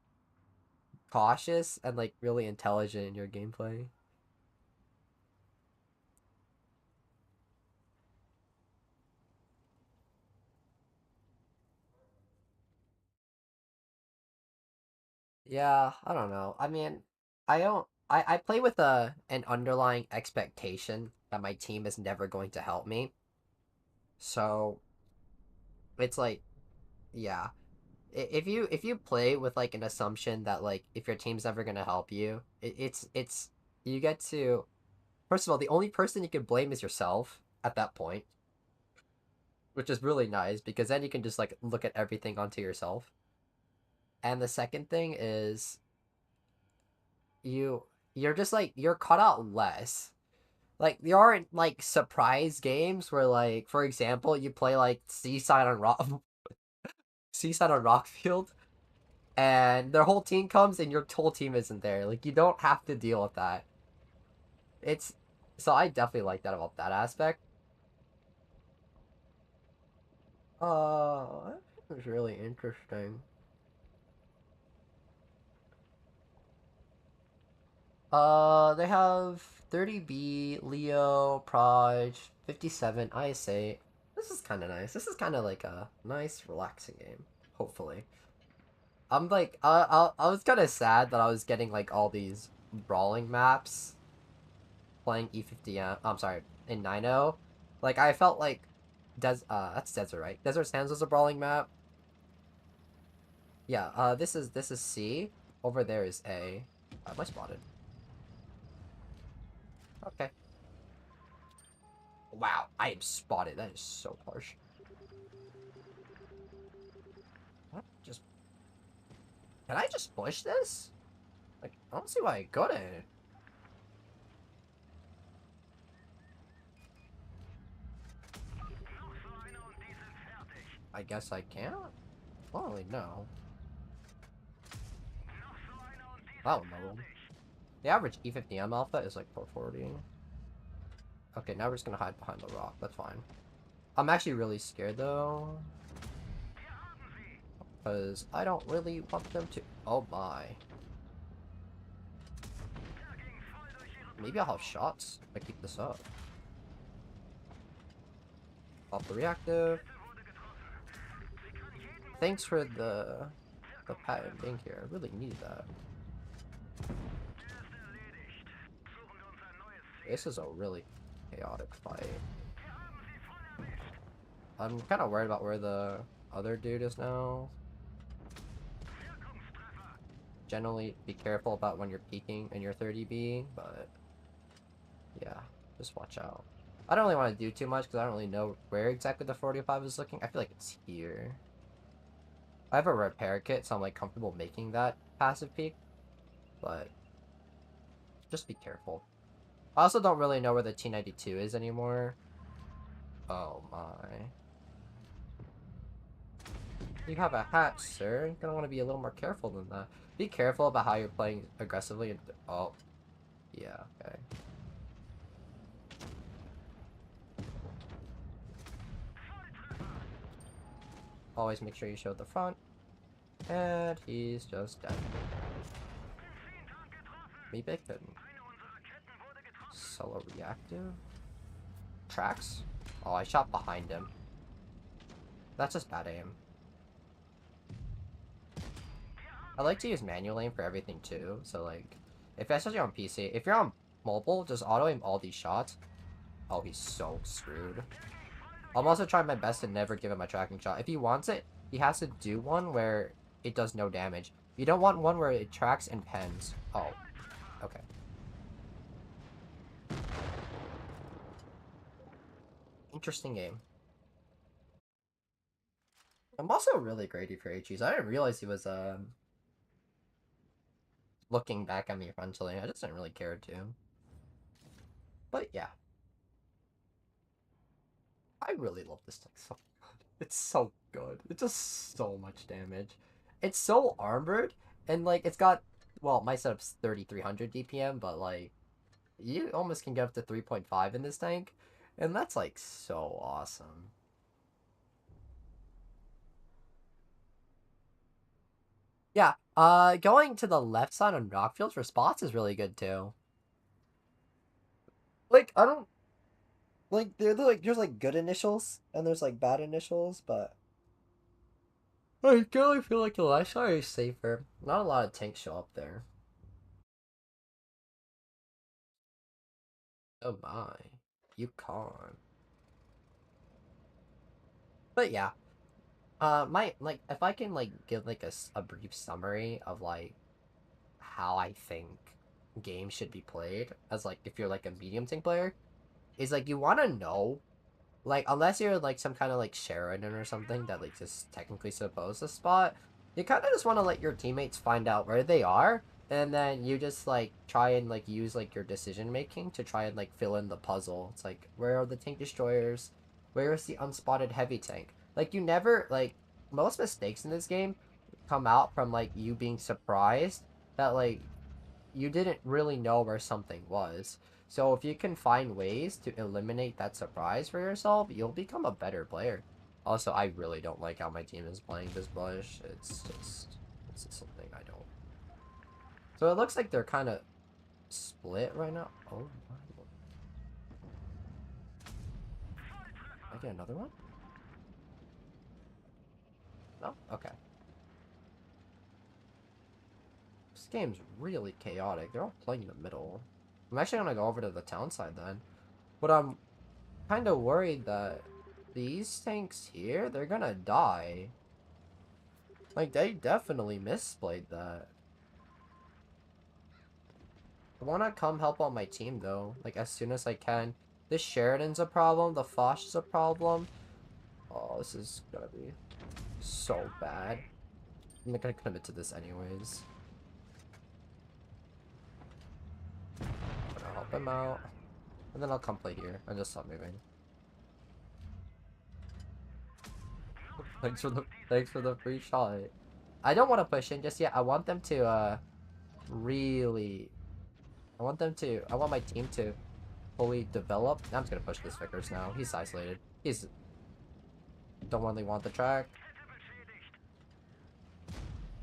cautious and like really intelligent in your gameplay. Yeah, I don't know. I mean, I don't. I play with a an underlying expectation that my team is never going to help me. So it's like, yeah, if you play with like an assumption that like if your team's never gonna help you, it's you get to first of all the only person you can blame is yourself at that point, which is really nice because then you can just like look at everything onto yourself. And the second thing is you you're just like you're caught out less. Like there aren't like surprise games where like for example you play like Seaside on Rockfield and their whole team comes and your whole team isn't there. Like you don't have to deal with that. It's so I definitely like that about that aspect. That was really interesting. They have 30B, Leo, Proj, 57, ISA. This is kind of nice. This is kind of like a nice, relaxing game. Hopefully. I'm like, I was kind of sad that I was getting like all these brawling maps playing E50M. I'm sorry, in 9.0. Like I felt like that's Desert, right? Desert Sands was a brawling map. Yeah, this is C. Over there is A. Am I spotted? Okay. Wow, I am spotted. That is so harsh. What? Just can I just push this? Like I don't see why I couldn't. I guess I can't. Oh wait, no. Oh no. The average E50M alpha is like 440. Okay, now we're just gonna hide behind the rock. That's fine. I'm actually really scared though, because I don't really want them to. Oh my. Maybe I'll have shots if I keep this up. Off the reactive. Thanks for the patent being here. I really need that. This is a really chaotic fight. I'm kind of worried about where the other dude is now. Generally, be careful about when you're peeking in your 30B, but yeah, just watch out. I don't really want to do too much because I don't really know where exactly the 45 is looking. I feel like it's here. I have a repair kit, so I'm like comfortable making that passive peek, but just be careful. I also don't really know where the T92 is anymore. Oh my. You have a hatch, sir. You're gonna want to be a little more careful than that. Be careful about how you're playing aggressively. Oh, yeah, okay. Always make sure you show the front. And he's just dead. Maybe I could solo reactive? Tracks? Oh, I shot behind him. That's just bad aim. I like to use manual aim for everything too, so like, if especially on PC, if you're on mobile, just auto aim all these shots. Oh, he's so screwed. I'm also trying my best to never give him a tracking shot. If he wants it, he has to do one where it does no damage. You don't want one where it tracks and pens. Oh, okay. Interesting game. I'm also really greedy for HEs. I didn't realize he was looking back at me frontally. I just didn't really care to. But yeah, I really love this thing so good. It's so good. It does so much damage. It's so armored, and like it's got well, my setup's 3300 DPM, but like you almost can get up to 3.5 in this tank, and that's like so awesome. Yeah, going to the left side on Rockfield's response is really good too. Like, I don't like they're like there's like good initials and there's like bad initials, but I generally feel like the left side is safer. Not a lot of tanks show up there. Oh my, you can't. But yeah, my like if I can like give like a brief summary of like how I think games should be played as like if you're like a medium tank player is like you want to know like unless you're like some kind of like Sheridan or something that like just technically supposed to spot, you kind of just want to let your teammates find out where they are, and then you just like try and like use like your decision making to try and like fill in the puzzle. It's like where are the tank destroyers, where is the unspotted heavy tank? Like you never like most mistakes in this game come out from like you being surprised that like you didn't really know where something was. So if you can find ways to eliminate that surprise for yourself, you'll become a better player. Also, I really don't like how my team is playing this bush. It's just something I don't. So it looks like they're kind of split right now. Oh my lord. I get another one? No? Okay. This game's really chaotic. They're all playing in the middle. I'm actually gonna go over to the town side then. But I'm kind of worried that these tanks here, they're gonna die. Like, they definitely misplayed that. I want to come help out my team, though. Like, as soon as I can. This Sheridan's a problem. The Foch is a problem. Oh, this is gonna be so bad. I'm not gonna commit to this anyways. I'm gonna help him out. And then I'll come play here and just stop moving. Thanks for the free shot. I don't want to push in just yet. I want them to really I want my team to fully develop. I'm just gonna push this Vickers now. He's isolated. He's don't really want the track.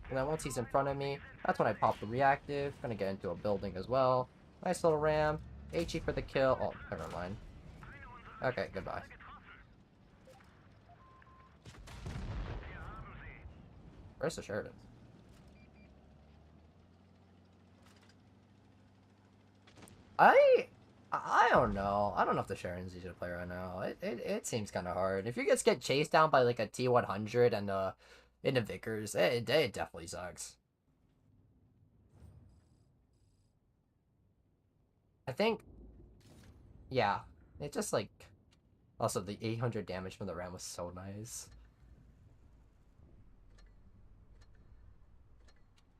And then once he's in front of me, that's when I pop the reactive. Gonna get into a building as well. Nice little ram. HE for the kill. Oh, never mind. Okay, goodbye. Where's the Sheridan? I I don't know. I don't know if the Sheridan's easy to play right now. It seems kind of hard. If you just get chased down by like a T100 and in the Vickers, it definitely sucks. I think yeah. It just like also the 800 damage from the ram was so nice.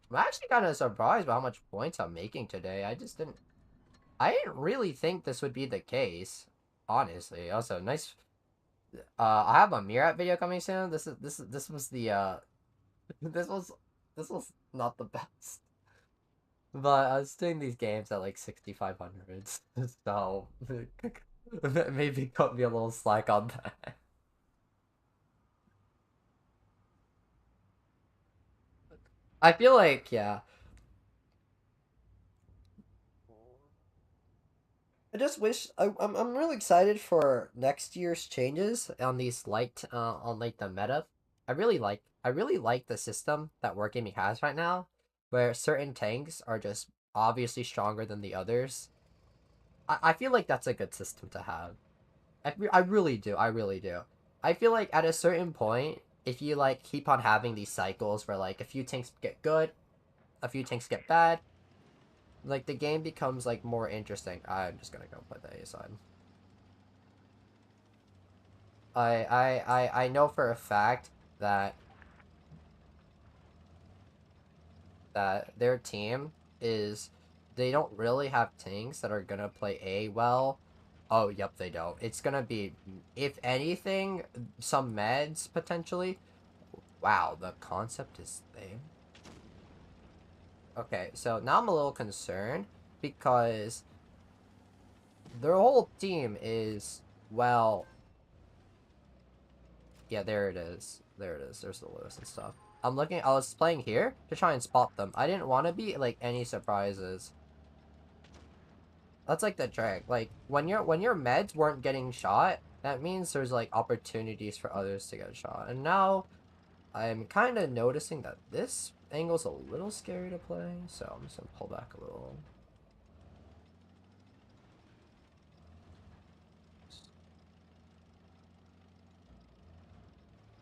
I'm actually kind of surprised by how much points I'm making today. I didn't really think this would be the case, honestly. Also, nice. I have a Mirat video coming soon. This was the this was this was not the best. But I was doing these games at like 6500s, so maybe cut me a little slack on that. I feel like yeah. I just wish I'm really excited for next year's changes on these light on like the meta. I really like the system that Wargaming has right now, where certain tanks are just obviously stronger than the others. I feel like that's a good system to have. I really do. I really do. I feel like at a certain point, if you like keep on having these cycles where like a few tanks get good, a few tanks get bad, like the game becomes like more interesting. I'm just gonna go play the A side. I know for a fact that their team is they don't really have tanks that are gonna play A well. Oh, yep, they don't. It's gonna be, if anything, some meds potentially. Wow, the concept is there. Okay, so now I'm a little concerned because Their whole team is, well, yeah, there it is. There it is. There's the Lewis and stuff. I was playing here to try and spot them. I didn't want to be, like, any surprises. That's like the trick. Like, when your meds weren't getting shot, that means there's, like, opportunities for others to get shot. And now, I'm kind of noticing that this angle's a little scary to play, so I'm just gonna pull back a little.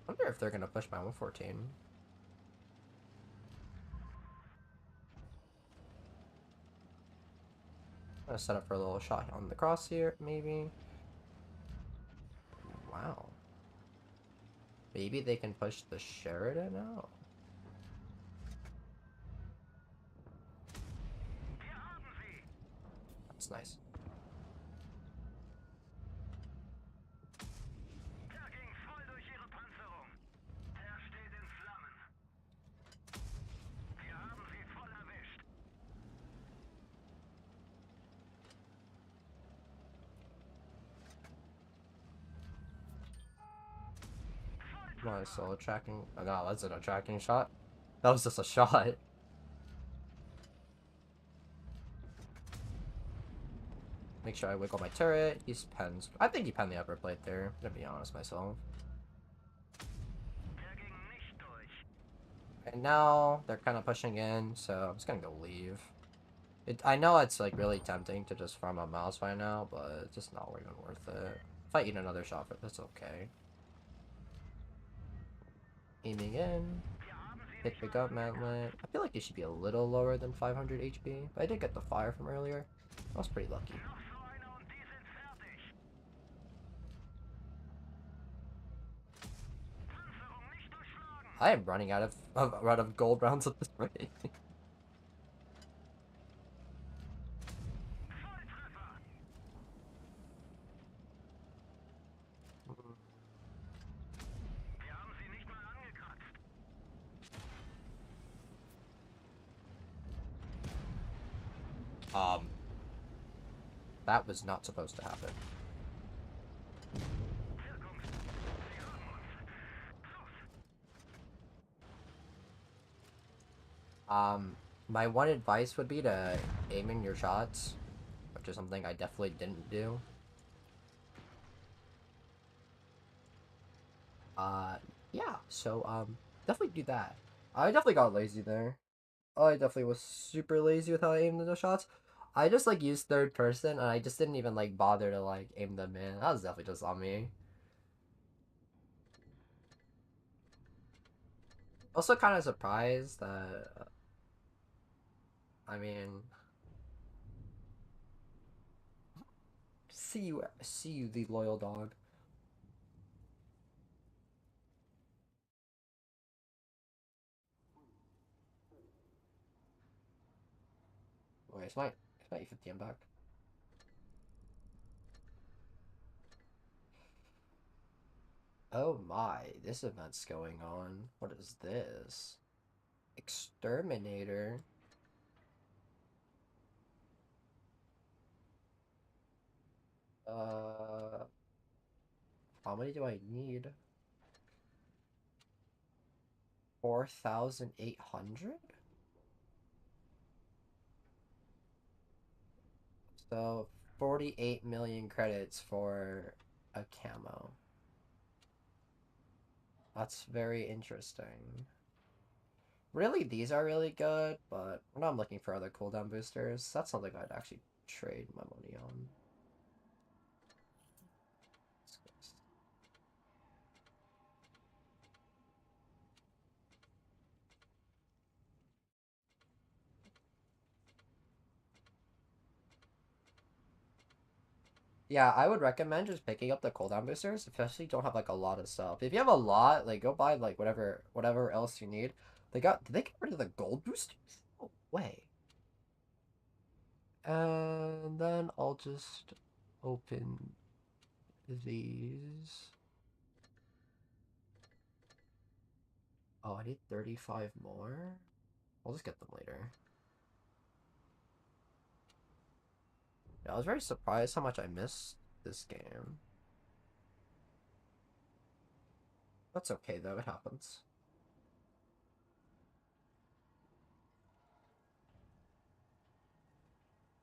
I wonder if they're gonna push my 114. I'm gonna set up for a little shot on the cross here, maybe. Wow. Maybe they can push the Sheridan out. That's nice. Nice solo tracking. Oh, no, that's a tracking shot. That was just a shot. Make sure I wiggle my turret. He's pens. I think he penned the upper plate there, to be honest myself. And now they're kind of pushing in, so I'm just gonna go leave. I know it's like really tempting to just farm a mouse right now, but it's just not even worth it. If I eat another shot, that's okay. Aiming in. Hit pick up mantlet. I feel like it should be a little lower than 500 HP, but I did get the fire from earlier. I was pretty lucky. I am running out of gold rounds at this rate. um, that was not supposed to happen. My one advice would be to aim in your shots, which is something I definitely didn't do. Uh, yeah, so, definitely do that. I definitely got lazy there. I definitely was super lazy with how I aimed the shots. I just, like, used third person, and I just didn't even, like, bother to, like, aim them in. That was definitely just on me. Also kind of surprised that, I mean, see you, the loyal dog. Wait, is my E-50m back? Oh my, this event's going on. What is this? Exterminator? Uh, how many do I need? 4,800? So, 48 million credits for a camo. That's very interesting. Really, these are really good, but now I'm looking for other cooldown boosters. That's something I'd actually trade my money on. Yeah, I would recommend just picking up the cooldown boosters, especially if you don't have like a lot of stuff. If you have a lot, like go buy like whatever else you need. Did they get rid of the gold boosters? No way. And then I'll just open these. Oh, I need 35 more? I'll just get them later. Yeah, I was very surprised how much I missed this game. That's okay though, it happens.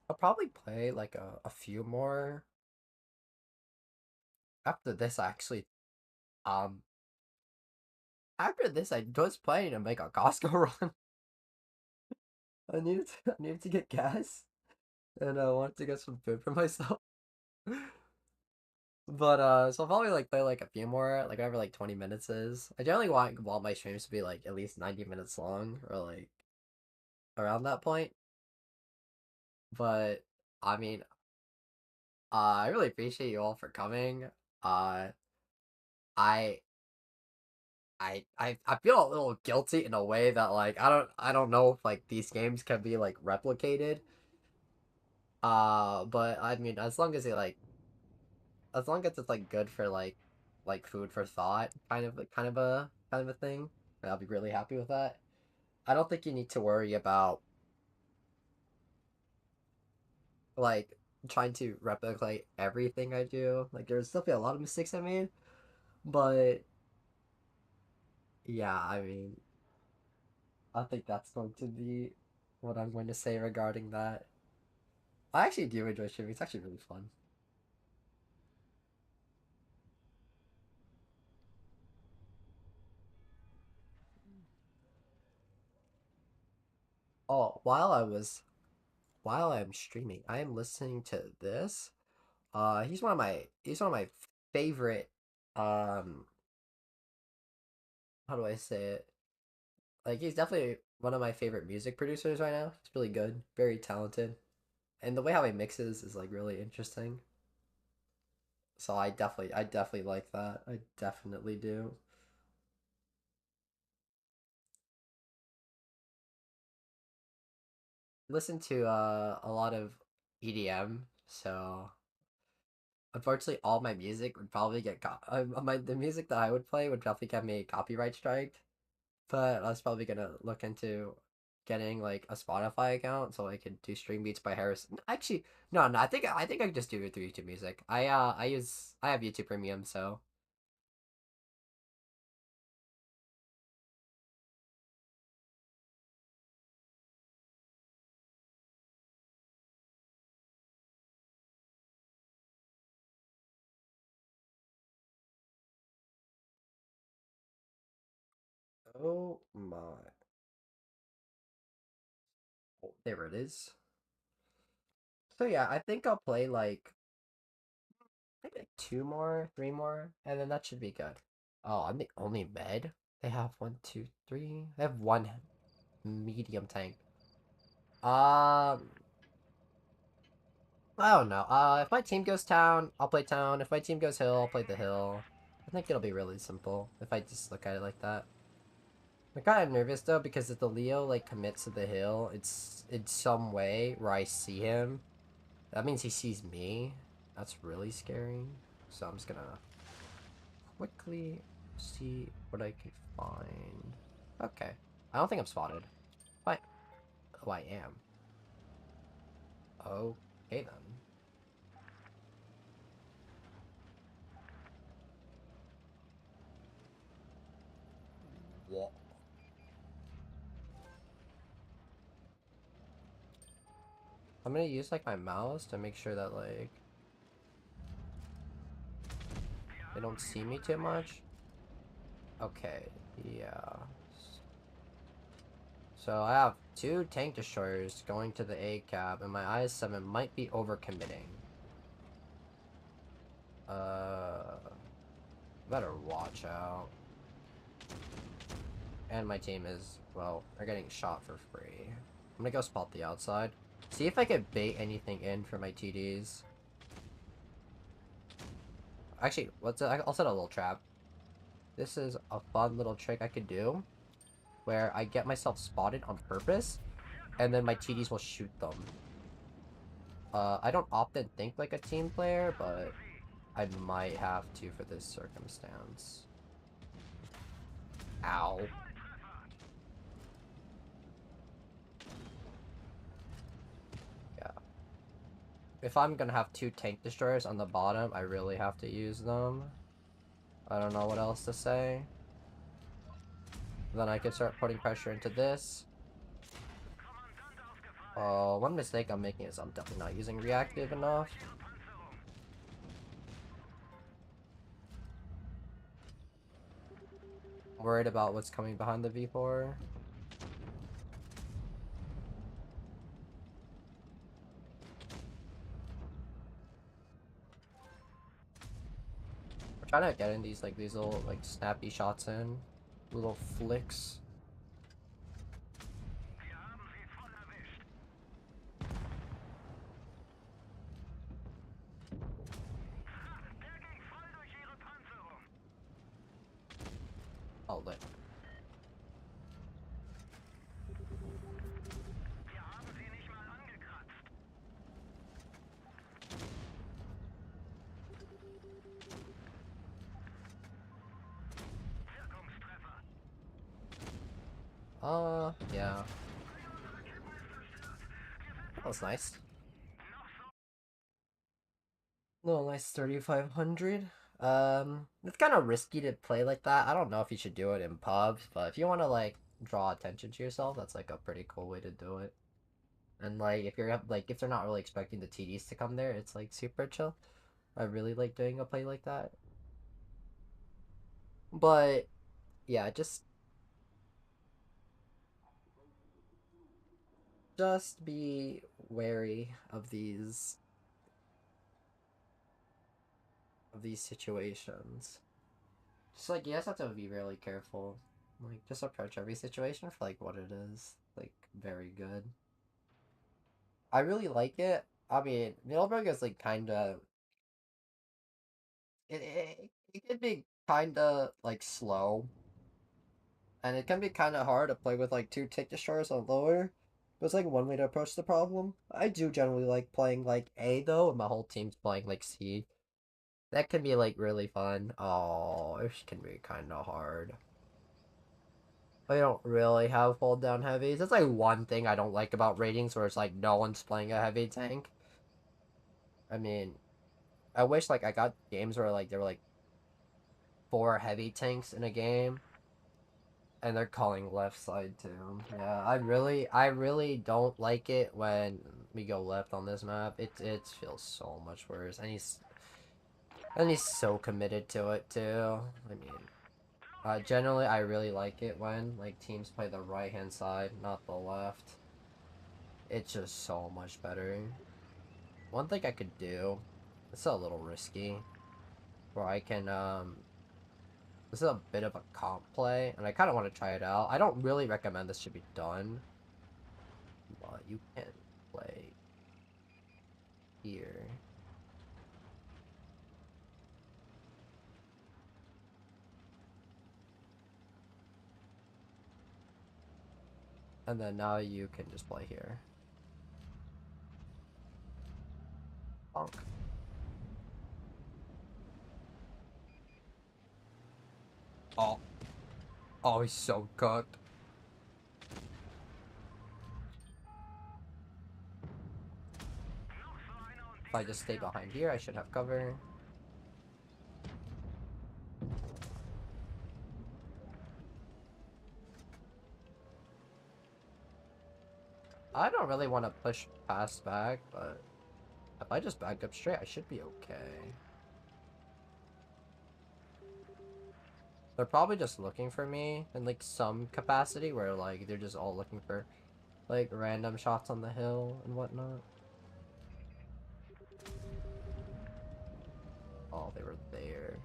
I'll probably play like a few more after this actually. Um After this I was planning to make a Costco run. I needed to get gas and I wanted to get some food for myself. But so I'll probably like play like a few more, like whatever like 20 minutes is. I generally want my streams to be like at least 90 minutes long or like around that point. But I mean, I really appreciate you all for coming. Uh I I feel a little guilty in a way that like I don't know if like these games can be like replicated. But I mean as long as it's like good for like food for thought kind of a thing, I'll be really happy with that. I don't think you need to worry about like trying to replicate everything I do. Like there's definitely a lot of mistakes I made, but yeah, I mean, I think that's going to be what I'm going to say regarding that. I actually do enjoy streaming. It's actually really fun. Oh, while I'm streaming, I am listening to this. He's one of my favorite um how do I say it? Like he's definitely one of my favorite music producers right now. He's really good, very talented. And the way how he mixes is like really interesting. So I definitely like that. I definitely do. Listen to a lot of EDM, so unfortunately all my music would probably get the music that I would play would definitely get me copyright striked. But I was probably gonna look into getting like a Spotify account so I could do stream beats by Harrison. Actually, no, I think I could just do it through YouTube Music. I have YouTube Premium, so oh my, oh, there it is. So yeah, I think I'll play like maybe like two more, three more, and then that should be good. Oh, I'm the only med. They have one, two, three. They have one medium tank. Um, I don't know. If my team goes town, I'll play town. If my team goes hill, I'll play the hill. I think it'll be really simple if I just look at it like that. I'm kind of nervous though because if the Leo like commits to the hill, it's in some way where I see him. That means he sees me. That's really scary. So I'm just gonna quickly see what I can find. Okay. I don't think I'm spotted. But oh, I am. Okay then. What? I'm gonna use like my mouse to make sure that like they don't see me too much. Okay, yeah. So I have two tank destroyers going to the A cab, and my IS-7 might be overcommitting. Better watch out. And my team is, well, they're getting shot for free. I'm gonna go spot the outside. See if I could bait anything in for my TDs. Actually, I'll set a little trap. This is a fun little trick I could do, where I get myself spotted on purpose, and then my TDs will shoot them. I don't often think like a team player, but I might have to for this circumstance. Ow. Yeah. if I'm gonna have 2 tank destroyers on the bottom, I really have to use them. I don't know what else to say. Then I can start putting pressure into this. One mistake I'm making is I'm definitely not using reactive enough. Worried about what's coming behind the V4. We're trying to get in these little like snappy shots in. Little flicks. Oh, lit. Yeah. That was nice. No, nice 3,500. It's kind of risky to play like that. I don't know if you should do it in pubs, but if you want to like draw attention to yourself, that's like a pretty cool way to do it. And like if you're like if they're not really expecting the TDs to come there, it's like super chill. I really like doing a play like that. But yeah, just be wary of these situations. Just like you guys have to be really careful. Like just approach every situation for like what it is. Like very good. I really like it. I mean, Middleburg is like kind of it can be kind of like slow, and it can be kind of hard to play with like 2 tick destroyers on lower. But it's like one way to approach the problem. I do generally like playing like A though, and my whole team's playing like C. That can be like really fun. Oh, it can be kind of hard. I don't really have fold down heavies. That's like one thing I don't like about ratings where it's like no one's playing a heavy tank. I mean, I wish like I got games where like there were like 4 heavy tanks in a game and they're calling left side too. Yeah, I really don't like it when we go left on this map. It feels so much worse. And he's so committed to it too. I mean, generally I really like it when like teams play the right hand side, not the left. It's just so much better. One thing I could do, it's a little risky, where I can this is a bit of a comp play, and I kind of want to try it out. I don't really recommend this should be done, but you can play here. And then now you can just play here. Bonk. Oh. Oh, he's so cooked. If I just stay behind here, I should have cover. I don't really want to push past back, but if I just back up straight, I should be okay. They're probably just looking for me in like some capacity where like they're just all looking for like random shots on the hill and whatnot. Oh, they were there.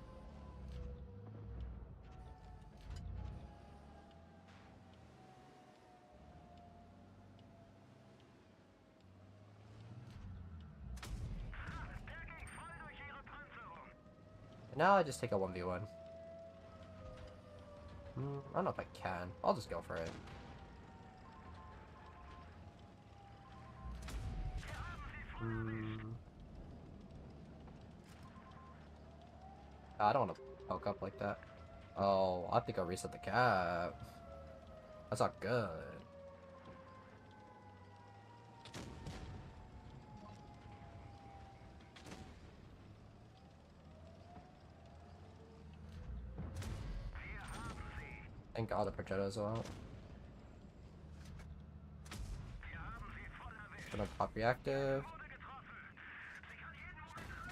And now I just take a 1v1. I don't know if I can. I'll just go for it. I don't want to poke up like that. Oh, I have to go reset the cap. That's not good. And got the projectile as well. Gonna pop reactive.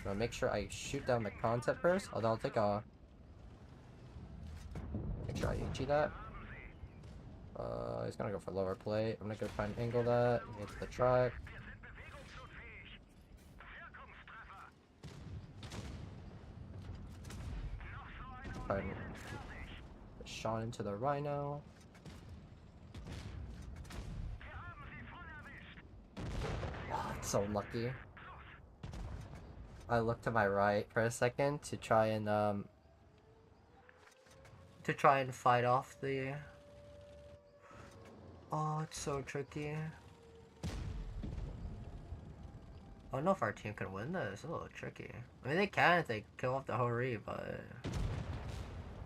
Gonna make sure I shoot down the concept first. Although I'll take a. Make sure I HE that. He's gonna go for lower plate. I'm gonna go try and angle that. Hit the track. Try and shot into the rhino. Oh, it's so lucky. I looked to my right for a second to try and fight off the. Oh, it's so tricky. I don't know if our team can win this. It's a little tricky. I mean, they can if they kill off the Hori, but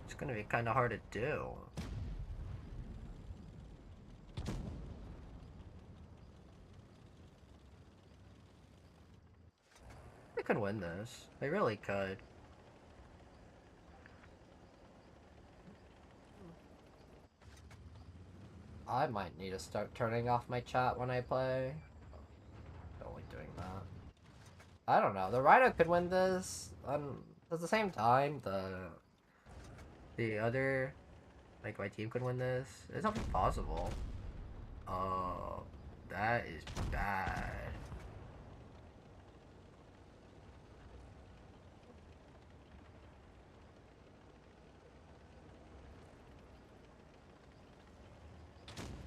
it's gonna be kind of hard to do. They could win this. They really could. I might need to start turning off my chat when I play. Only doing that. I don't know. The Rhino could win this. At the same time, the other, like my team could win this. It's not possible. Oh, that is bad.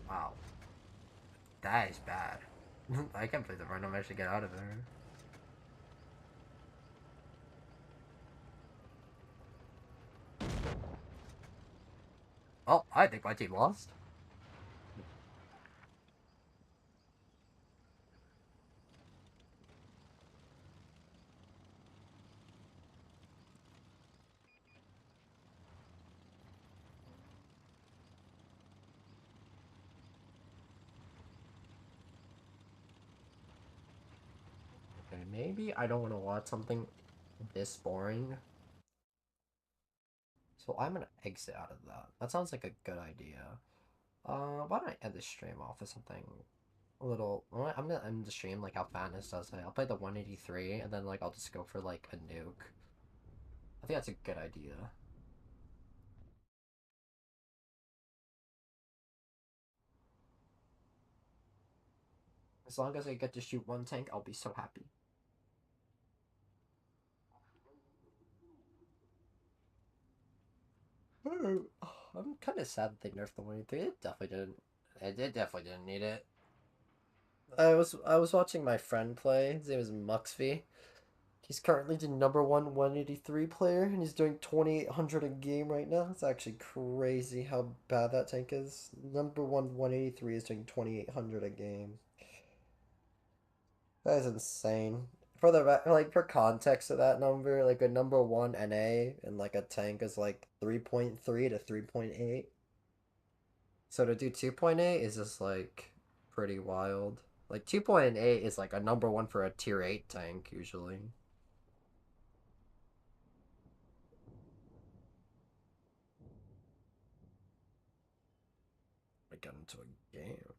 Wow, that is bad. I can't believe the Rhino managed to get out of there. Oh, I think my team lost. Okay, maybe I don't want to watch something this boring. So I'm gonna exit out of that. That sounds like a good idea. Why don't I end the stream off with something a little. I'm gonna end the stream like how Fatness does it. I'll play the 183 and then like I'll just go for like a nuke. I think that's a good idea. As long as I get to shoot one tank, I'll be so happy. I'm kind of sad that they nerfed the 183. It definitely didn't. It definitely didn't need it. I was watching my friend play. His name is Muxby. He's currently the number one 183 player, and he's doing 2,800 a game right now. It's actually crazy how bad that tank is. Number one 183 is doing 2,800 a game. That is insane. For the like for context of that number, like a number one NA and like a tank is like 3.3 to 3.8. So to do 2.8 is just like pretty wild. Like 2.8 is like a number one for a tier 8 tank usually. I get into a game.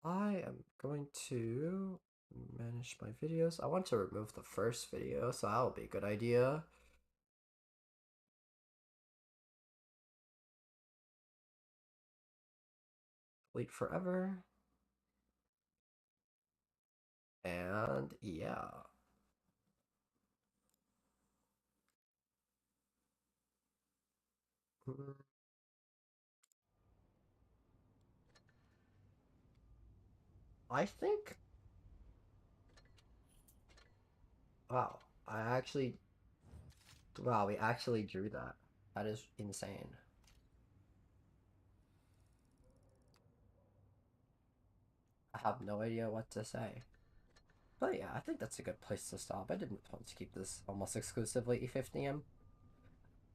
I am going to manage my videos. I want to remove the first video, so that'll be a good idea. Delete forever. And yeah. I think. Wow. I actually. Wow, we actually drew that. That is insane. I have no idea what to say. But yeah, I think that's a good place to stop. I didn't want to keep this almost exclusively E-50m.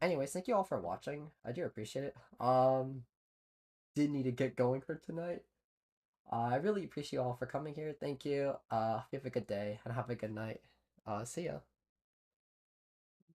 Anyways, thank you all for watching. I do appreciate it. Did need to get going for tonight. I really appreciate you all for coming here. Thank you. You have a good day and have a good night. See ya.